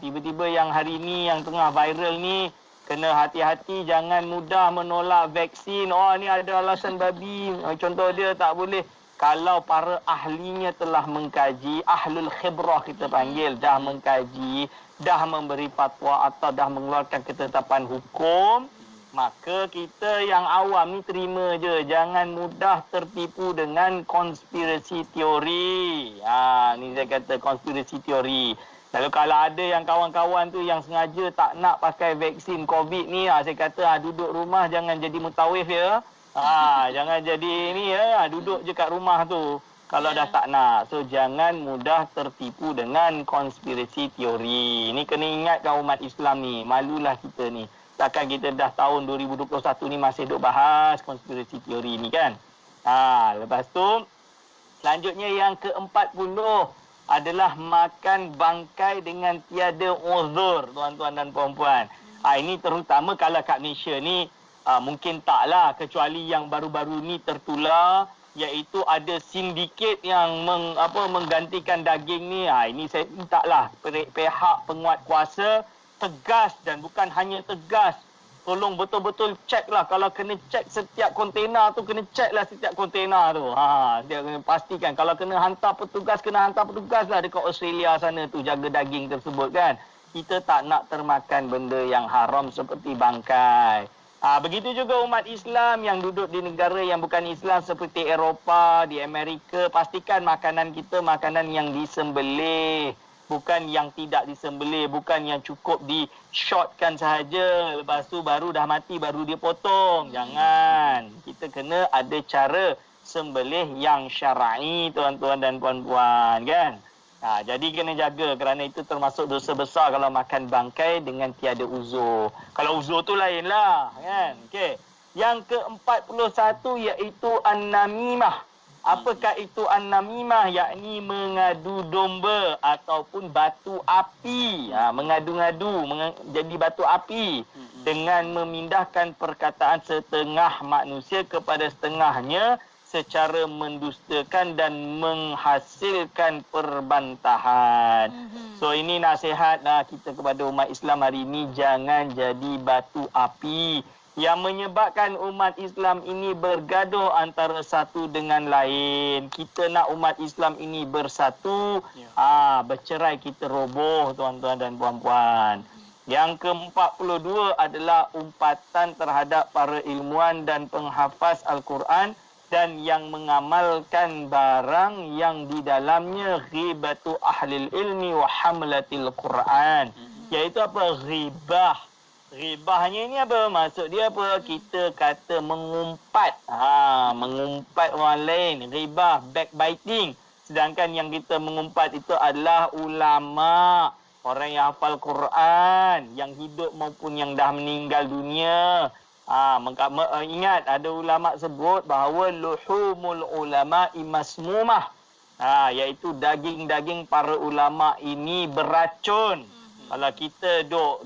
Tiba-tiba yang hari ni yang tengah viral ni, kena hati-hati, jangan mudah menolak vaksin. Oh, ni ada alasan babi. Contoh dia tak boleh. Kalau para ahlinya telah mengkaji, ahlul khibrah kita panggil, dah mengkaji, dah memberi fatwa atau dah mengeluarkan ketetapan hukum, maka kita yang awam ni terima je. Jangan mudah tertipu dengan konspirasi teori. Ni saya kata konspirasi teori. Lalu kalau ada yang kawan-kawan tu yang sengaja tak nak pakai vaksin COVID ni, saya kata duduk rumah jangan jadi mutawif ya. Jangan jadi ni ya, duduk je kat rumah tu kalau dah tak nak. So jangan mudah tertipu dengan konspirasi teori. Ni kena ingatkan umat Islam ni, malulah kita ni. Takkan kita dah tahun 2021 ni masih duk bahas konspirasi teori ni kan. Lepas tu selanjutnya yang ke-40 adalah makan bangkai dengan tiada uzur, tuan-tuan dan puan-puan. Ini terutama kalau kat Malaysia ni mungkin taklah, kecuali yang baru-baru ni tertular, iaitu ada sindiket yang menggantikan daging ni. Ini saya mintalah pihak penguat kuasa tegas, dan bukan hanya tegas, tolong betul-betul ceklah. Kalau kena cek setiap kontena tu, kena ceklah setiap kontena tu. Dia kena pastikan. Kalau kena hantar petugas, kena hantar petugas lah dekat Australia sana tu, jaga daging tersebut kan. Kita tak nak termakan benda yang haram seperti bangkai. Begitu juga umat Islam yang duduk di negara yang bukan Islam seperti Eropah, di Amerika, pastikan makanan kita makanan yang disembelih. Bukan yang tidak disembelih, bukan yang cukup di-shotkan sahaja. Lepas tu baru dah mati, baru dia potong. Jangan. Kita kena ada cara sembelih yang syar'i, tuan-tuan dan puan-puan, kan? Jadi kena jaga, kerana itu termasuk dosa besar kalau makan bangkai dengan tiada uzur. Kalau uzur tu lain lah, kan? Okey. Yang ke-41 iaitu an-namimah. Apakah itu an-namimah? Yakni mengadu domba ataupun batu api. Mengadu-ngadu, jadi batu api. Dengan memindahkan perkataan setengah manusia kepada setengahnya secara mendustakan dan menghasilkan perbantahan. So ini nasihat kita kepada umat Islam hari ini, jangan jadi batu api yang menyebabkan umat Islam ini bergaduh antara satu dengan lain. Kita nak umat Islam ini bersatu, bercerai kita roboh, tuan-tuan dan puan-puan. Yang ke-42 adalah umpatan terhadap para ilmuwan dan penghafaz Al-Quran dan yang mengamalkan barang yang di dalamnya ghibatu ahlil ilmi wa hamlatil Quran. Iaitu apa? Ghibah. Ghibahnya ni apa? Maksud dia apa? Kita kata mengumpat. Mengumpat orang lain. Ghibah, backbiting. Sedangkan yang kita mengumpat itu adalah ulama. Orang yang hafal Quran. Yang hidup maupun yang dah meninggal dunia. Ingat, ada ulama sebut bahawa luhumul ulama masmumah. Iaitu daging-daging para ulama ini beracun. Kalau kita dok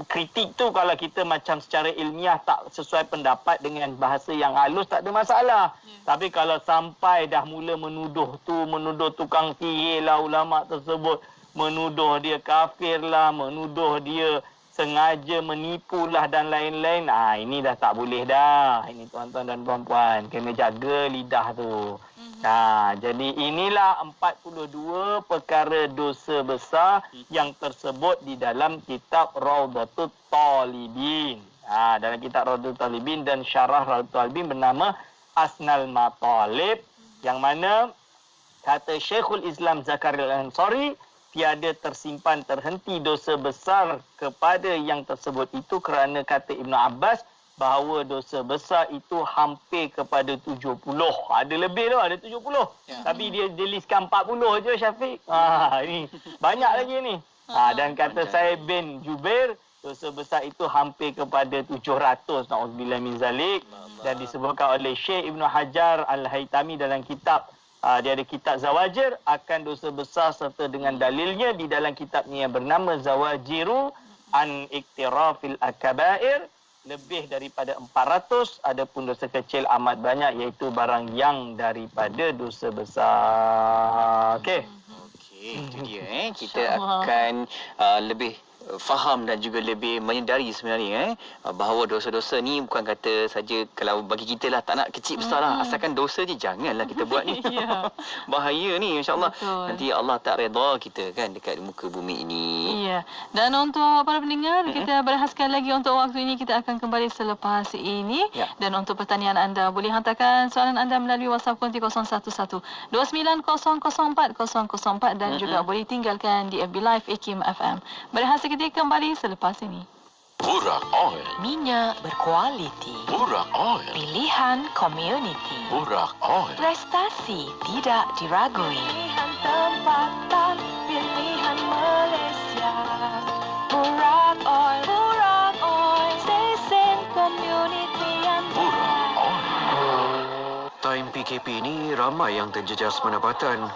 kritik tu, kalau kita macam secara ilmiah tak sesuai pendapat dengan bahasa yang halus, tak ada masalah. Tapi kalau sampai dah mula menuduh tukang sihir lah ulama tersebut, menuduh dia kafir lah, menuduh dia sengaja menipulah dan lain-lain, ini dah tak boleh dah. Ini tuan-tuan dan puan-puan, kena jaga lidah tu. Jadi inilah 42 perkara dosa besar yang tersebut di dalam kitab Rawdatul Talibin. Dalam kitab Rawdatul Talibin dan syarah Rawdatul Talibin bernama Asnal Matalib, yang mana kata Syekhul Islam Zakaria Al-Ansari, tiada tersimpan terhenti dosa besar kepada yang tersebut itu, kerana kata Ibn Abbas bahawa dosa besar itu hampir kepada 70. Ada lebih tu, ada 70. Tapi dia listkan 40 je, Syafiq. Ini banyak lagi ni. Dan kata saya bin Jubair, dosa besar itu hampir kepada 700. Na'udzubillah min zalik. Dan disebutkan oleh Syekh Ibn Hajar Al-Haytami dalam kitab, dia ada kitab Zawajir akan dosa besar serta dengan dalilnya di dalam kitabnya yang bernama Zawajiru an Iktirafil Akabair lebih daripada 400, adapun dosa kecil amat banyak, iaitu barang yang daripada dosa besar. Okey. Itu dia kita akan lebih faham dan juga lebih menyedari sebenarnya bahawa dosa-dosa ni bukan kata saja kalau bagi kita lah tak nak kecil besar lah, asalkan dosa je janganlah kita buat ni. Bahaya ni, insya-Allah nanti Allah tak redha kita kan dekat muka bumi ini. Ya. Dan untuk para pendengar, kita berhaskan lagi untuk waktu ini, kita akan kembali selepas ini. Dan untuk pertanyaan anda, boleh hantarkan soalan anda melalui WhatsApp konti 011 2904 004 dan juga boleh tinggalkan di FB Live IKIM FM. Berhasil kita kembali selepas ini. Burak Oil. Minyak berkualiti. Burak Oil. Pilihan community. Burak Oil. Prestasi tidak diragui. Pilihan tempatan, pilihan Malaysia. Burak Oil, Burak Oil, stesen community yang Burak Oil. Time PKP ni ramai yang terjejas pendapatan.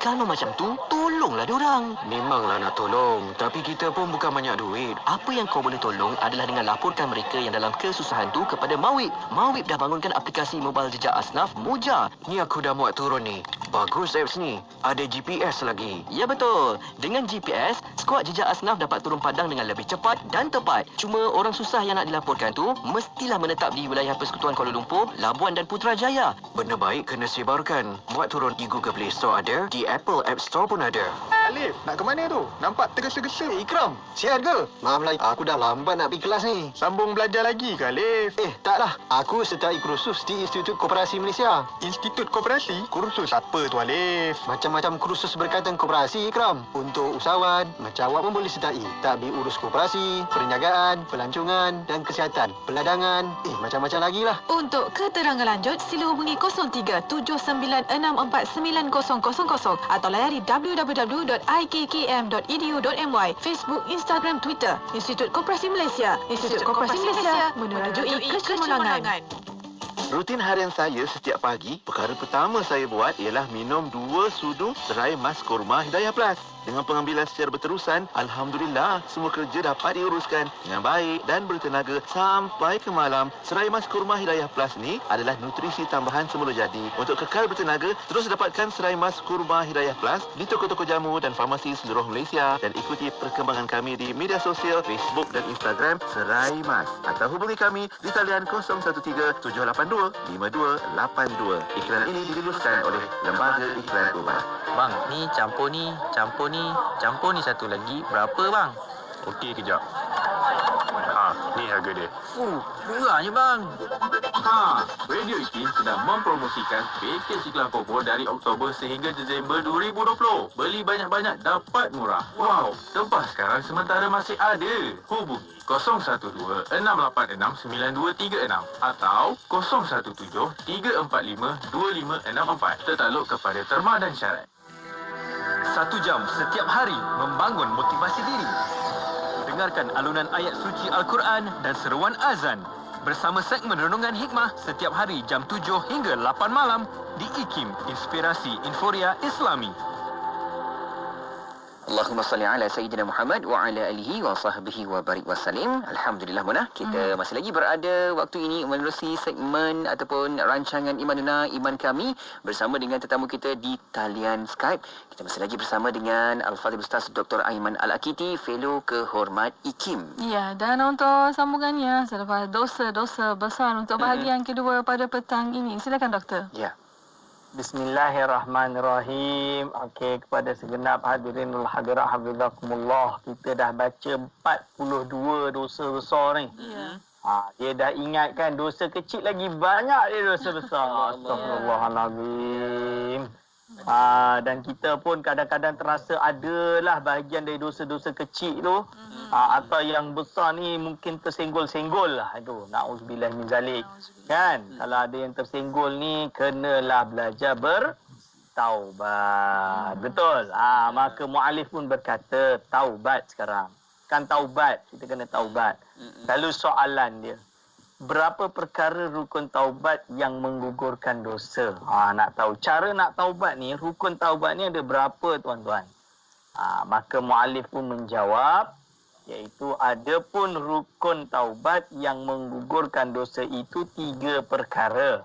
Kalau macam tu, tolonglah diorang. Memanglah nak tolong, tapi kita pun bukan banyak duit. Apa yang kau boleh tolong adalah dengan laporkan mereka yang dalam kesusahan tu kepada Mawib. Mawib dah bangunkan aplikasi mobile jejak asnaf Moja. Ni aku dah muat turun ni. Bagus apps ni. Ada GPS lagi. Ya betul. Dengan GPS, skuad jejak asnaf dapat turun padang dengan lebih cepat dan tepat. Cuma orang susah yang nak dilaporkan tu mestilah menetap di wilayah Persekutuan Kuala Lumpur, Labuan dan Putrajaya. Benda baik kena sebarkan. Muat turun di Google Play Store ada, di Apple App Store pun ada. Alif, nak ke mana tu? Nampak tergesa-gesa. Ikram, sihat ke? Maaflah, aku dah lambat nak pergi kelas ni. Sambung belajar lagi ke, Alif? Taklah. Aku sertai kursus di Institut Koperasi Malaysia. Institut Koperasi? Kursus apa tu, Alif? Macam-macam kursus berkaitan koperasi, Ikram. Untuk usahawan, macam awak pun boleh sertai. Takbir urus koperasi, perniagaan, pelancongan dan kesihatan, peladangan, macam-macam lagi lah. Untuk keterangan lanjut, sila hubungi 03-7964-9000 atau layari www.ikkm.edu.my, Facebook, Instagram, Twitter. Institut Koperasi Malaysia. Institut Koperasi Malaysia menerajui kecemerlangan. Rutin harian saya setiap pagi, perkara pertama saya buat ialah minum 2 sudu serai mas kurma Hidayah Plus. Dengan pengambilan secara berterusan, Alhamdulillah, semua kerja dapat diuruskan dengan baik dan bertenaga sampai ke malam. Serai mas kurma Hidayah Plus ni adalah nutrisi tambahan semula jadi. Untuk kekal bertenaga, terus dapatkan serai mas kurma Hidayah Plus di toko-toko jamu dan farmasi seluruh Malaysia. Dan ikuti perkembangan kami di media sosial, Facebook dan Instagram Serai Mas. Atau hubungi kami di talian 013-782-5282. Iklan ini diluluskan oleh Lembaga Iklan Umar. Bang, ni campur ni satu lagi berapa bang? Okey, kejap. Ni harga dia. Murahnya bang. Radio IKIM sedang mempromosikan pakej iklan Kopo dari Oktober sehingga Disember 2020. Beli banyak-banyak dapat murah. Wow, tempah sekarang sementara masih ada. Hubungi 012-686-9236 atau 017-345-2564. Tertakluk kepada terma dan syarat. 1 jam setiap hari membangun motivasi diri. Dengarkan alunan ayat suci Al-Quran dan seruan azan bersama segmen Renungan Hikmah setiap hari jam 7 hingga 8 malam di IKIM, Inspirasi Inforia Islami. Allahumma salli ala Sayyidina Muhammad wa ala alihi wa sahbihi wa barik wa salim. Alhamdulillah Mona, kita masih lagi berada waktu ini menerusi segmen ataupun rancangan Imanuna Iman Kami bersama dengan tetamu kita di talian Skype. Kita masih lagi bersama dengan Al-Fadhil Ustaz Dr. Aiman Al-Akiti, Fellow Kehormat IKIM. Ya, dan untuk sambungannya selepas dosa-dosa besar untuk bahagian kedua pada petang ini. Silakan doktor. Ya. Bismillahirrahmanirrahim. Okey, kepada segenap hadirinul hadirat hafizakumullah, kita dah baca 42 dosa besar ni. Ya. Dia dah ingatkan dosa kecil lagi banyak dia dosa besar. Astagfirullahalazim. Dan kita pun kadang-kadang terasa adalah bahagian dari dosa-dosa kecil tu. Atau yang besar ni mungkin tersenggol-senggol lah. Aduh, na'udzubillah min zalik. Kan? Kalau ada yang tersenggol ni, kenalah belajar bertaubat. Betul? Maka mu'alif pun berkata, taubat sekarang. Kan taubat, kita kena taubat. Lalu soalan dia, berapa perkara rukun taubat yang menggugurkan dosa? Nak tahu. Cara nak taubat ni, rukun taubat ni ada berapa tuan-tuan? Maka mu'alif pun menjawab, Iaitu ada pun rukun taubat yang menggugurkan dosa itu 3 perkara.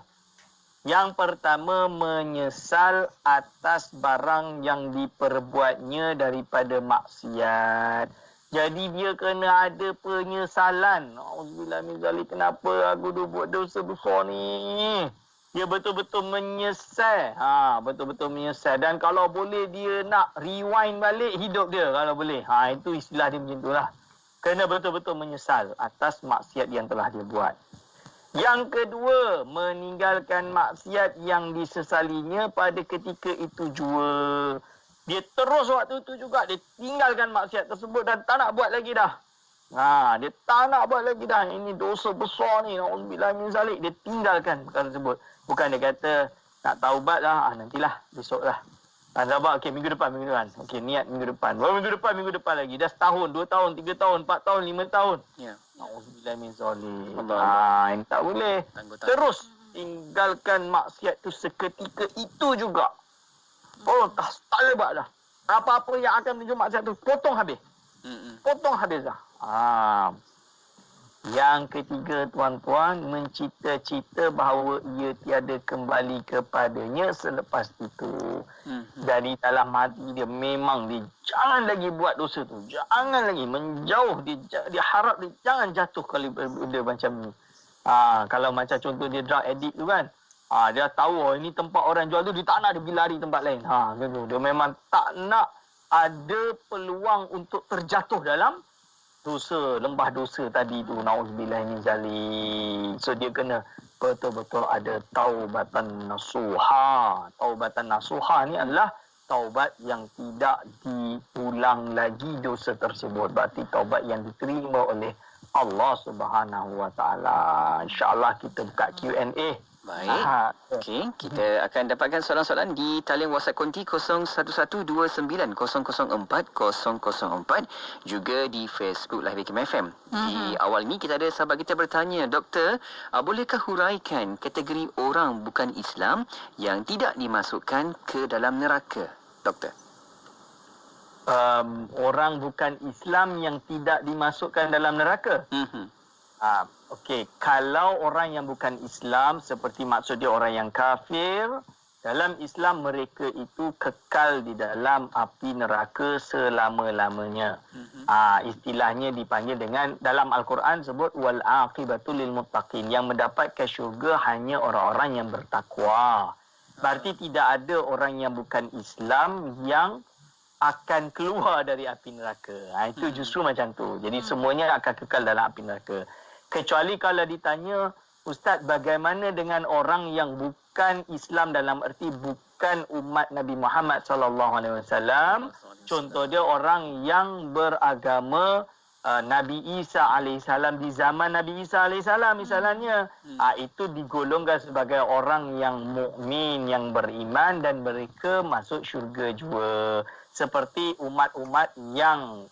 Yang pertama, menyesal atas barang yang diperbuatnya daripada maksiat. Jadi dia kena ada penyesalan. Auzubillah min zalik, kenapa aku buat dosa besar ni? Dia betul-betul menyesal. Betul-betul menyesal. Dan kalau boleh dia nak rewind balik hidup dia kalau boleh. Itu istilah dia macam itulah. Kena betul-betul menyesal atas maksiat yang telah dia buat. Yang kedua, meninggalkan maksiat yang disesalinya pada ketika itu jua. Dia terus waktu itu juga, dia tinggalkan maksiat tersebut dan tak nak buat lagi dah. Dia tak nak buat lagi dah. Ini dosa besar ni. Na'udzubillah min zalik. Dia tinggalkan perkara tersebut. Bukan dia kata, nak taubat lah. Nantilah, besok lah. Sabar, okey, minggu depan. Okey, niat minggu depan. Minggu depan lagi. Dah setahun, 2 tahun, 3 tahun, 4 tahun, 5 tahun. Ya. Na'udzubillah min zalik. Allah. Ini tak boleh. Terus tinggalkan maksiat tu seketika itu juga. Tak boleh buat dah. Apa-apa yang akan menuju maksiat tu, potong habis. Potong habis dah. Yang ketiga, tuan-tuan, mencita-cita bahawa ia tiada kembali kepadanya selepas itu. Dari dalam hati dia memang dia jangan lagi buat dosa tu. Jangan lagi menjauh. Dia harap dia jangan jatuh kalau benda macam ni. Kalau macam contoh dia drug addict tu kan. Dia tahu ini tempat orang jual tu, dia tak nak dia pergi lari tempat lain. Dia memang tak nak ada peluang untuk terjatuh dalam dosa, lembah dosa tadi tu. Na'udzubillah min zalik. So dia kena betul-betul ada taubatan nasuha. Taubatan nasuha ni adalah taubat yang tidak diulang lagi dosa tersebut. Berarti taubat yang diterima oleh Allah Subhanahu Wa Taala. InsyaAllah kita buka Q&A. Baik. Okey, kita akan dapatkan soalan-soalan di talian WhatsApp konti 01129004 004, juga di Facebook Live Hikmah FM. Di awal ni kita ada sahabat kita bertanya, Doktor, bolehkah huraikan kategori orang bukan Islam yang tidak dimasukkan ke dalam neraka, Doktor? Orang bukan Islam yang tidak dimasukkan dalam neraka? Okey, kalau orang yang bukan Islam, seperti maksud dia orang yang kafir, dalam Islam mereka itu kekal di dalam api neraka selama-lamanya. Istilahnya dipanggil dengan, dalam Al-Quran sebut wal aqibatu lil muttaqin, yang mendapatkan syurga hanya orang-orang yang bertakwa. Berarti tidak ada orang yang bukan Islam yang akan keluar dari api neraka. Itu justru macam tu. Jadi semuanya akan kekal dalam api neraka. Kecuali kalau ditanya, Ustaz, bagaimana dengan orang yang bukan Islam dalam erti bukan umat Nabi Muhammad SAW? Contoh dia orang yang beragama Nabi Isa AS di zaman Nabi Isa AS misalnya. Itu digolongkan sebagai orang yang mukmin, yang beriman dan mereka masuk syurga juga. Seperti umat-umat yang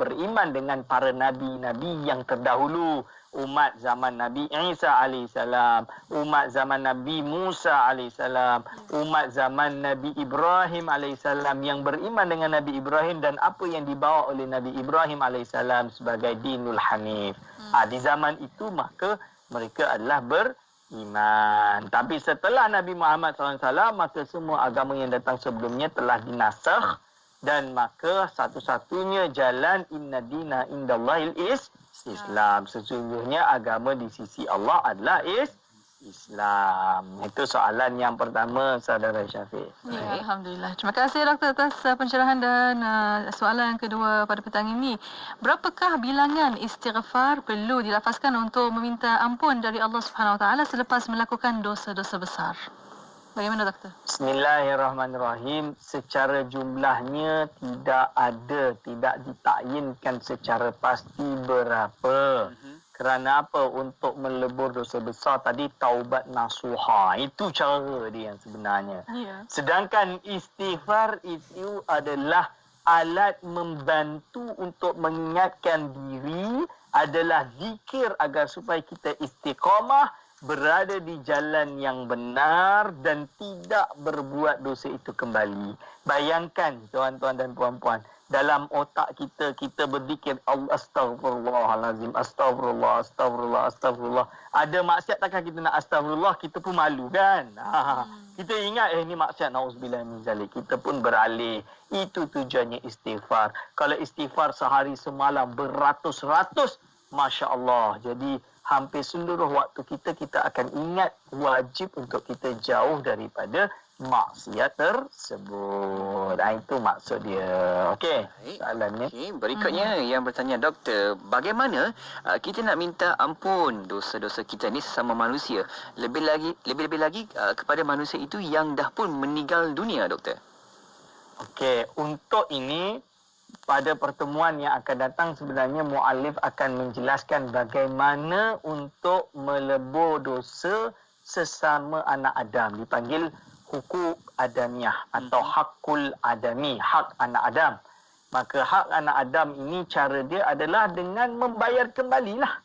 beriman dengan para nabi-nabi yang terdahulu, umat zaman Nabi Isa alaihissalam, umat zaman Nabi Musa alaihissalam, umat zaman Nabi Ibrahim alaihissalam yang beriman dengan Nabi Ibrahim dan apa yang dibawa oleh Nabi Ibrahim alaihissalam sebagai dinul hanif. Di zaman itu maka mereka adalah beriman. Tapi setelah Nabi Muhammad SAW, maka semua agama yang datang sebelumnya telah dinasakh, dan maka satu-satunya jalan inna dina indallahil Islam. Sesungguhnya agama di sisi Allah adalah Islam. Itu soalan yang pertama, Saudara Syafiq. Ya, Alhamdulillah. Terima kasih Doktor atas pencerahan dan soalan yang kedua pada petang ini. Berapakah bilangan istighfar perlu dilafazkan untuk meminta ampun dari Allah Subhanahu Wa Taala selepas melakukan dosa-dosa besar? Bagaimana, Doktor? Bismillahirrahmanirrahim. Secara jumlahnya tidak ditakyinkan secara pasti berapa. Kerana apa? Untuk melebur dosa besar tadi taubat nasuha. Itu cara dia yang sebenarnya. Sedangkan istighfar itu adalah alat membantu untuk mengingatkan diri, adalah zikir agar supaya kita istiqamah, berada di jalan yang benar dan tidak berbuat dosa itu kembali. Bayangkan tuan-tuan dan puan-puan, dalam otak kita berzikir astagfirullahalazim, astagfirullah. Ada maksiat takkan kita nak astagfirullah, kita pun malu kan. Kita ingat ini maksiat, nauzubillah min zalik, kita pun beralih. Itu tujuannya istighfar. Kalau istighfar sehari semalam beratus-ratus, Masya Allah. Jadi hampir seluruh waktu kita akan ingat wajib untuk kita jauh daripada maksiat tersebut. Itu maksud dia. Okey, soalannya. Okey, berikutnya yang bertanya, doktor, bagaimana kita nak minta ampun dosa-dosa kita ni sesama manusia, lebih-lebih lagi kepada manusia itu yang dah pun meninggal dunia, doktor? Okey, untuk ini pada pertemuan yang akan datang sebenarnya muallif akan menjelaskan bagaimana untuk melebur dosa sesama anak Adam, dipanggil hukuk adamiyah atau hakul adami, hak anak Adam. Maka hak anak Adam ini cara dia adalah dengan membayar kembalilah.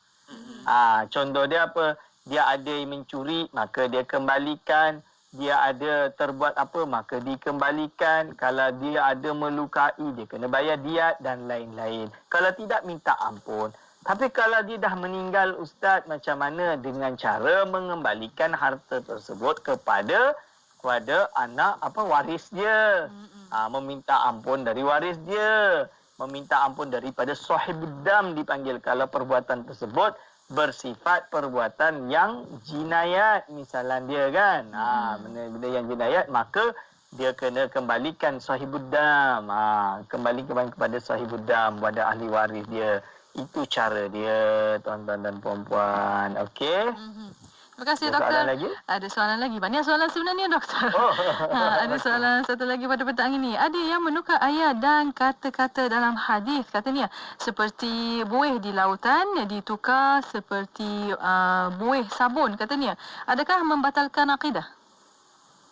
Contoh dia apa? Dia ada yang mencuri, maka dia kembalikan. Dia ada terbuat apa, maka dikembalikan. Kalau dia ada melukai, dia kena bayar diat dan lain-lain. Kalau tidak, minta ampun. Tapi kalau dia dah meninggal, Ustaz, macam mana dengan cara mengembalikan harta tersebut kepada anak waris dia? Meminta ampun dari waris dia, meminta ampun daripada sahibuddam dipanggil kalau perbuatan tersebut bersifat perbuatan yang jinayat, misalnya dia kan. Benda yang jinayat, maka dia kena kembalikan sahibuddam. Kembalikan kepada sahibuddam, kepada ahli waris dia. Itu cara dia, tuan-tuan dan puan-puan. Okey. Terima kasih, Ada doktor. soalan lagi? Ada soalan lagi. Banyak soalan sebenarnya, doktor. Ada soalan satu lagi pada petang ini. Ada yang menukar ayat dan kata-kata dalam hadis. Katanya, seperti buih di lautan, ditukar seperti buih sabun, katanya. Adakah membatalkan akidah?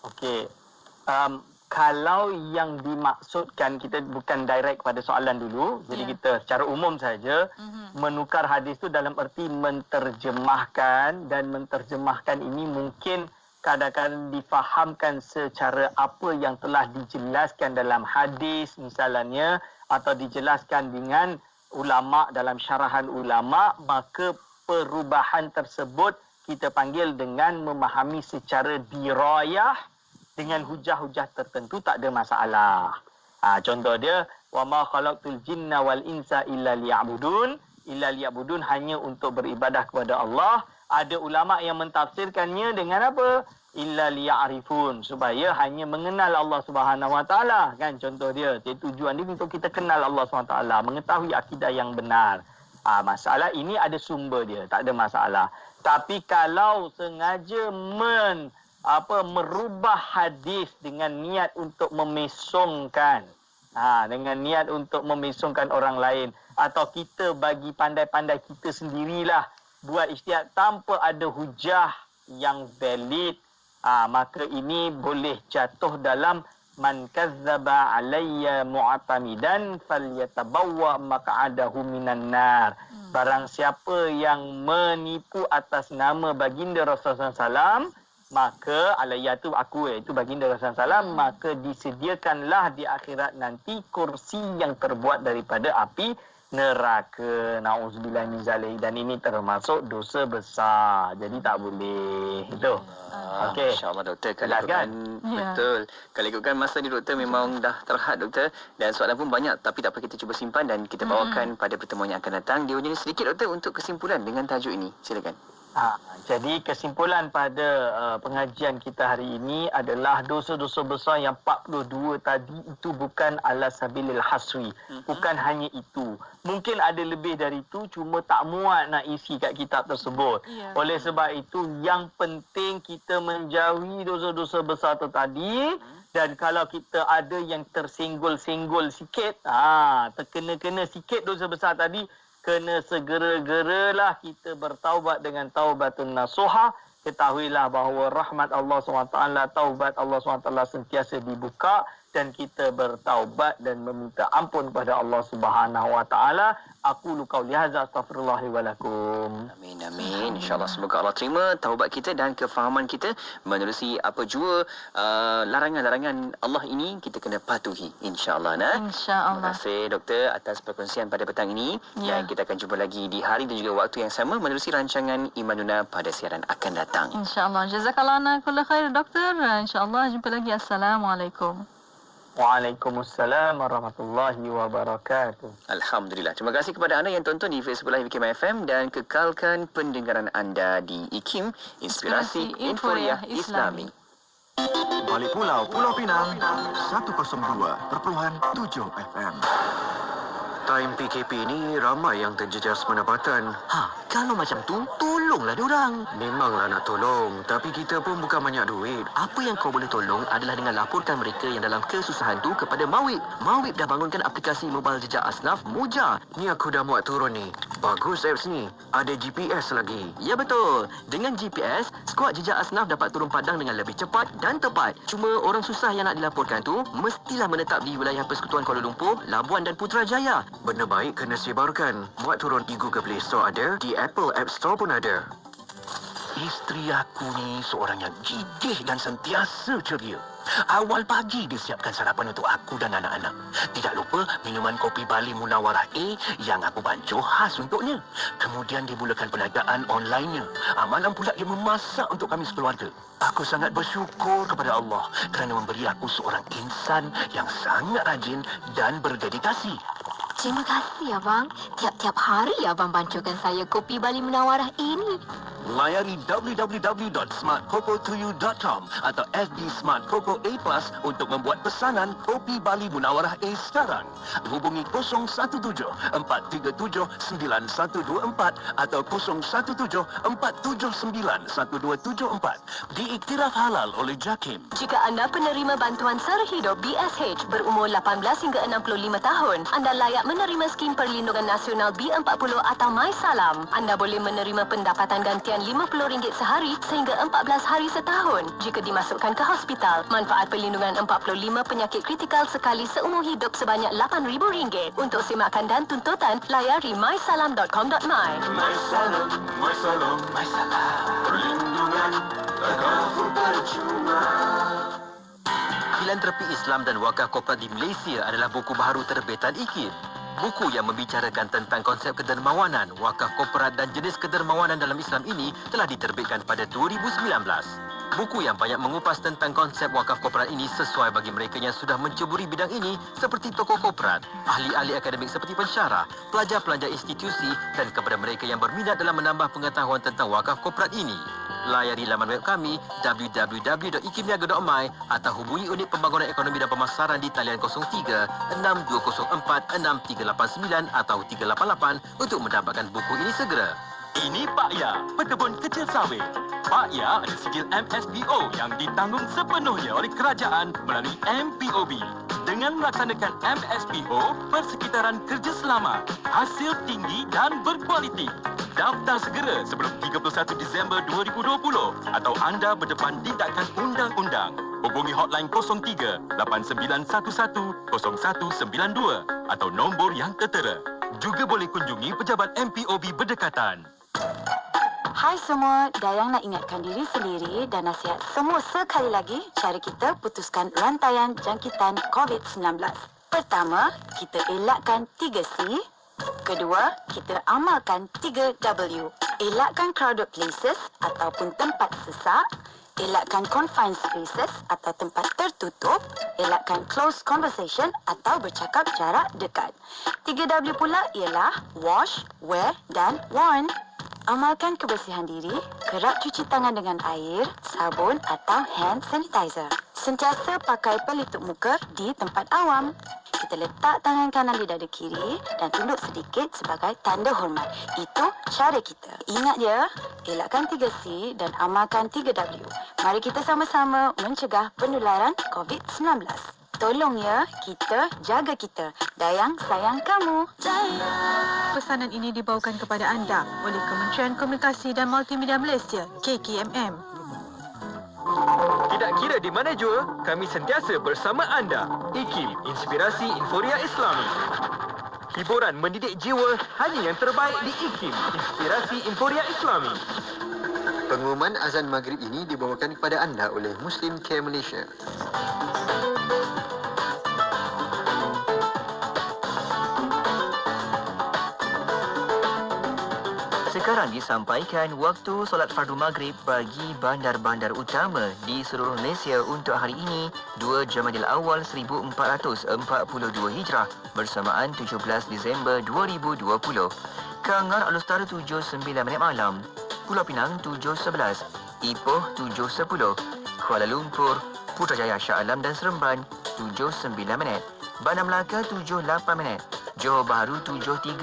Okey. Kalau yang dimaksudkan, kita bukan direct pada soalan dulu. Jadi kita secara umum saja menukar hadis itu dalam erti menterjemahkan, dan menterjemahkan ini mungkin kadang-kadang difahamkan secara apa yang telah dijelaskan dalam hadis misalnya, atau dijelaskan dengan ulama dalam syarahan ulama, maka perubahan tersebut kita panggil dengan memahami secara dirayah dengan hujah-hujah tertentu, tak ada masalah. Contoh dia, wa ma khalaqtul jinna wal insa illa liya'budun, hanya untuk beribadah kepada Allah. Ada ulama yang mentafsirkannya dengan apa? Illa liya'rifun, supaya hanya mengenal Allah Subhanahu wa taala, kan contoh dia. Jadi tujuan dia untuk kita kenal Allah Subhanahu wa taala, mengetahui akidah yang benar. Masalah ini ada sumber dia, tak ada masalah. Tapi kalau sengaja merubah hadis dengan niat untuk memesongkan, dengan niat untuk memesongkan orang lain, atau kita bagi pandai-pandai kita sendirilah buat ijtihad tanpa ada hujah yang valid, maka ini boleh jatuh dalam man kazzaba alayya mu'tamidan falyatabawwa maq'adahu minan nar. Barang siapa yang menipu atas nama baginda Rasulullah SAW, maka alayya tu aku, itu baginda Rasulullah SAW, maka disediakanlah di akhirat nanti kursi yang terbuat daripada api neraka. Nauzubillah min zalik. Dan ini termasuk dosa besar. Jadi tak boleh. Itu. Okey. InsyaAllah, doktor. Kalau ikutkan, betul. Kalau ikutkan masa ni, doktor, memang dah terhad, doktor. Dan soalan pun banyak. Tapi tak apa, kita cuba simpan dan kita bawakan pada pertemuan yang akan datang. Dia hanya sedikit, doktor, untuk kesimpulan dengan tajuk ini. Silakan. Jadi kesimpulan pada pengajian kita hari ini adalah dosa-dosa besar yang 42 tadi itu bukan ala sabilil hasri. Bukan hanya itu. Mungkin ada lebih dari itu, cuma tak muat nak isi kat kitab tersebut. Oleh sebab itu, yang penting kita menjauhi dosa-dosa besar itu tadi. Dan kalau kita ada yang tersenggol-senggol sikit, terkena-kena sikit dosa besar tadi, kena segera-geralah kita bertaubat dengan taubatun nasuha. Ketahuilah bahawa rahmat Allah SWT, taubat Allah SWT sentiasa dibuka. dan kita bertaubat dan meminta ampun kepada Allah Subhanahu Wa Taala. Aku qauli hadza astaghfirullahi wa lakum. Amin, amin. InsyaAllah semoga Allah terima taubat kita dan kefahaman kita menerusi apa jua larangan-larangan Allah ini kita kena patuhi. InsyaAllah. InsyaAllah. Terima kasih Doktor atas perkongsian pada petang ini. Ya. Dan kita akan jumpa lagi di hari dan juga waktu yang sama menerusi rancangan Imanuna pada siaran akan datang. InsyaAllah. Jazakallah ana kulla khair, Doktor. InsyaAllah jumpa lagi. Assalamualaikum. Waalaikumsalam warahmatullahi wabarakatuh. Alhamdulillah. Terima kasih kepada anda yang tonton di Facebook Live IKIM FM dan kekalkan pendengaran anda di IKIM Inspirasi Inforiah Islami. Balik Pulau, Pulau Pinang, 102.7 FM. Time PKP ni ramai yang terjejas pendapatan. Kalau macam tu, tolonglah diorang. Memanglah nak tolong, tapi kita pun bukan banyak duit. Apa yang kau boleh tolong adalah dengan laporkan mereka yang dalam kesusahan tu kepada Mawib. Mawib dah bangunkan aplikasi mobile jejak asnaf Muja. Ni aku dah muat turun ni. Bagus apps ni. Ada GPS lagi. Ya betul. Dengan GPS, skuad jejak asnaf dapat turun padang dengan lebih cepat dan tepat. Cuma orang susah yang nak dilaporkan tu mestilah menetap di wilayah Persekutuan Kuala Lumpur, Labuan dan Putrajaya. Benda baik kena sebarkan. Muat turun di Google Play Store ada, di Apple App Store pun ada. Isteri aku ni seorang yang gigih dan sentiasa ceria. Awal pagi dia siapkan sarapan untuk aku dan anak-anak. Tidak lupa minuman kopi Bali Munawarah A yang aku bancuh khas untuknya. Kemudian dia mulakan perniagaan online-nya. Malam pula dia memasak untuk kami sekeluarga. Aku sangat bersyukur kepada Allah kerana memberi aku seorang insan yang sangat rajin dan berdedikasi. Terima kasih, Abang. Tiap-tiap hari Abang bancuhkan saya kopi Bali Munawarah ini. Layari www.smartcoco2u.com atau FB Smart Coco A+ untuk membuat pesanan kopi Bali Munawarah A sekarang. Hubungi 017-437-9124 atau 017-479-1274. Diiktiraf halal oleh JAKIM. Jika anda penerima bantuan sara hidup BSH berumur 18 hingga 65 tahun, anda layak menerima skim perlindungan nasional B40 atau MySalam. Anda boleh menerima pendapatan gantian RM50 sehari sehingga 14 hari setahun. Jika dimasukkan ke hospital, manfaat perlindungan 45 penyakit kritikal sekali seumur hidup sebanyak RM8,000. Untuk semakan dan tuntutan, layari mysalam.com.my. MySalam, MySalam, MySalam. Perlindungan takaful percuma. Filantropi Islam dan Wakaf Korporat di Malaysia adalah buku baharu terbitan IKIM. Buku yang membicarakan tentang konsep kedermawanan, wakaf korporat dan jenis kedermawanan dalam Islam ini telah diterbitkan pada 2019. Buku yang banyak mengupas tentang konsep wakaf korporat ini sesuai bagi mereka yang sudah menceburi bidang ini seperti tokoh korporat, ahli-ahli akademik seperti pensyarah, pelajar-pelajar institusi dan kepada mereka yang berminat dalam menambah pengetahuan tentang wakaf korporat ini. Layari laman web kami www.ikimniaga.my atau hubungi Unit Pembangunan Ekonomi dan Pemasaran di talian 03-6204-6389 atau 388 untuk mendapatkan buku ini segera. Ini Pak Ya, pekebun kecil sawit. Pak Ya ada sijil MSPO yang ditanggung sepenuhnya oleh kerajaan melalui MPOB. Dengan melaksanakan MSPO, persekitaran kerja selamat, hasil tinggi dan berkualiti. Daftar segera sebelum 31 Disember 2020 atau anda berdepan tindakan undang-undang. Hubungi hotline 03-8911-0192 atau nombor yang tertera. Juga boleh kunjungi pejabat MPOB berdekatan. Hai semua, Dayang nak ingatkan diri sendiri dan nasihat semua sekali lagi cara kita putuskan rantaian jangkitan COVID-19. Pertama, kita elakkan 3C. Kedua, kita amalkan 3W. Elakkan crowded places ataupun tempat sesak. Elakkan confined spaces atau tempat tertutup. Elakkan close conversation atau bercakap jarak dekat. 3W pula ialah wash, wear dan warn. Amalkan kebersihan diri, kerap cuci tangan dengan air, sabun atau hand sanitizer. Sentiasa pakai pelitup muka di tempat awam. Kita letak tangan kanan di dada kiri dan tunduk sedikit sebagai tanda hormat. Itu cara kita. Ingat ya, elakkan 3C dan amalkan 3W. Mari kita sama-sama mencegah penularan COVID-19. Tolong ya, kita jaga kita. Dayang sayang kamu. Pesanan ini dibawakan kepada anda oleh Kementerian Komunikasi dan Multimedia Malaysia, KKMM. Tidak kira di mana jua, kami sentiasa bersama anda. IKIM, Inspirasi Inforia Islami. Hiburan mendidik jiwa hanya yang terbaik di IKIM, Inspirasi Inforia Islami. Pengumuman azan maghrib ini dibawakan kepada anda oleh Muslim Care Malaysia. Sekarang disampaikan waktu solat fardu maghrib bagi bandar-bandar utama di seluruh Malaysia untuk hari ini 2 Jamadil Awal 1442 Hijrah bersamaan 17 Disember 2020. Kangar Alustara 7.9 malam, Pulau Pinang 7.11, Ipoh 7.10, Kuala Lumpur, Putrajaya Shah Alam dan Seremban 7.9, Bandar Melaka 7.8, Johor Bahru 7.3,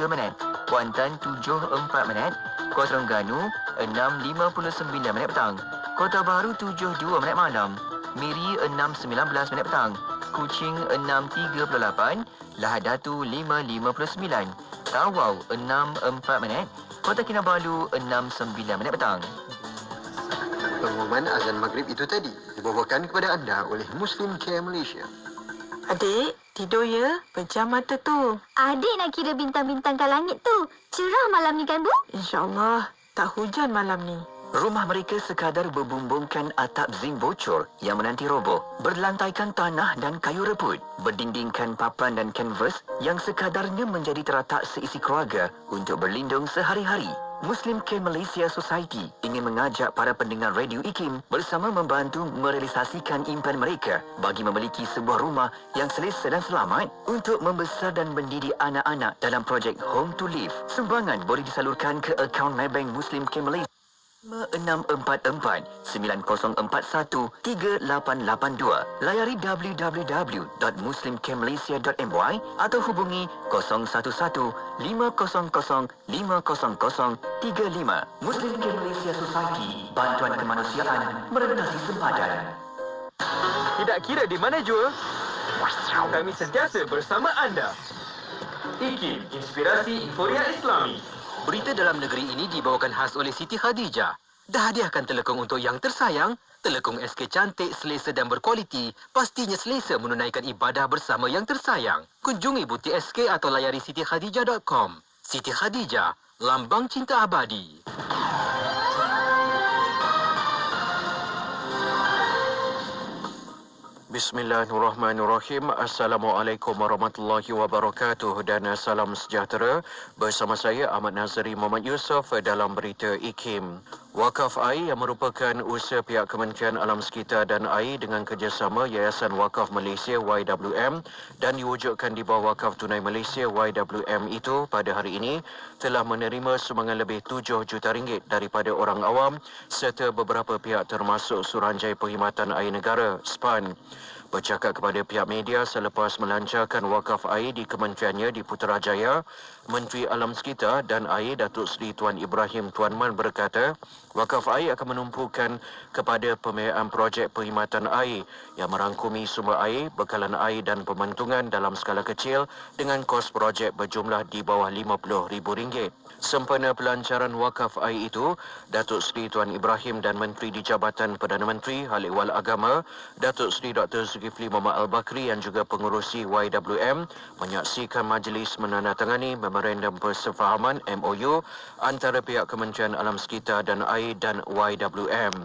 Kuantan 7.4, Kuala Terengganu 6.59 petang, Kota Baru 7.2 malam, Miri 6.19 petang, Kuching 6.38, Lahad Datu 5.59, Tawau 6.4, Kota Kinabalu 6.9 petang. Pengumuman azan maghrib itu tadi dibawakan kepada anda oleh Muslim Care Malaysia. Adik, tidur ya. Pejam mata tu. Adik nak kira bintang-bintang kat langit tu. Cerah malam ni kan, Bu? InsyaAllah. Tak hujan malam ni. Rumah mereka sekadar berbumbungkan atap zinc bocor yang menanti roboh, berlantaikan tanah dan kayu rebut, berdindingkan papan dan kanvas yang sekadarnya menjadi teratak seisi keluarga untuk berlindung sehari-hari. Muslim Care Malaysia Society ingin mengajak para pendengar radio IKIM bersama membantu merealisasikan impian mereka bagi memiliki sebuah rumah yang selesa dan selamat untuk membesar dan mendidik anak-anak dalam projek Home to Live. Sumbangan boleh disalurkan ke akaun Maybank Muslim Care Malaysia 644-9041-3882. Layari www.muslimcaremalaysia.my atau hubungi 011-500-50035. Muslim Care Malaysia Society, bantuan kemanusiaan merentasi sempadan. Tidak kira di mana jua, kami sentiasa bersama anda. IKIM, Inspirasi Inforia Islami. Berita dalam negeri ini dibawakan khas oleh Siti Khadijah. Dah hadiahkan telekung untuk yang tersayang? Telekung SK cantik, selesa dan berkualiti, pastinya selesa menunaikan ibadah bersama yang tersayang. Kunjungi butik SK atau layari sitikhadijah.com. Siti Khadijah, lambang cinta abadi. Bismillahirrahmanirrahim. Assalamualaikum warahmatullahi wabarakatuh dan salam sejahtera. Bersama saya Ahmad Nazari Muhammad Yusof dalam berita IKIM. Wakaf Air yang merupakan usaha pihak Kementerian Alam Sekitar dan Air dengan kerjasama Yayasan Wakaf Malaysia YWM dan diwujudkan di bawah Wakaf Tunai Malaysia YWM itu pada hari ini telah menerima sumbangan lebih 7 juta ringgit daripada orang awam serta beberapa pihak termasuk Suruhanjaya Perkhidmatan Air Negara SPAN. Bercakap kepada pihak media selepas melancarkan wakaf air di kementeriannya di Putrajaya, Menteri Alam Sekitar dan Air Datuk Seri Tuan Ibrahim Tuan Man berkata, wakaf air akan menumpukan kepada pembiayaan projek perkhidmatan air yang merangkumi sumber air, bekalan air dan pembentungan dalam skala kecil dengan kos projek berjumlah di bawah RM50,000. Sempena pelancaran wakaf air itu, Datuk Seri Tuan Ibrahim dan Menteri di Jabatan Perdana Menteri Hal Ehwal Agama, Datuk Seri Dr. Zulkifli Muhammad Al-Bakri yang juga pengurusi YWM menyaksikan majlis menandatangani Memorandum Persefahaman MOU antara pihak Kementerian Alam Sekitar dan Air dan YWM.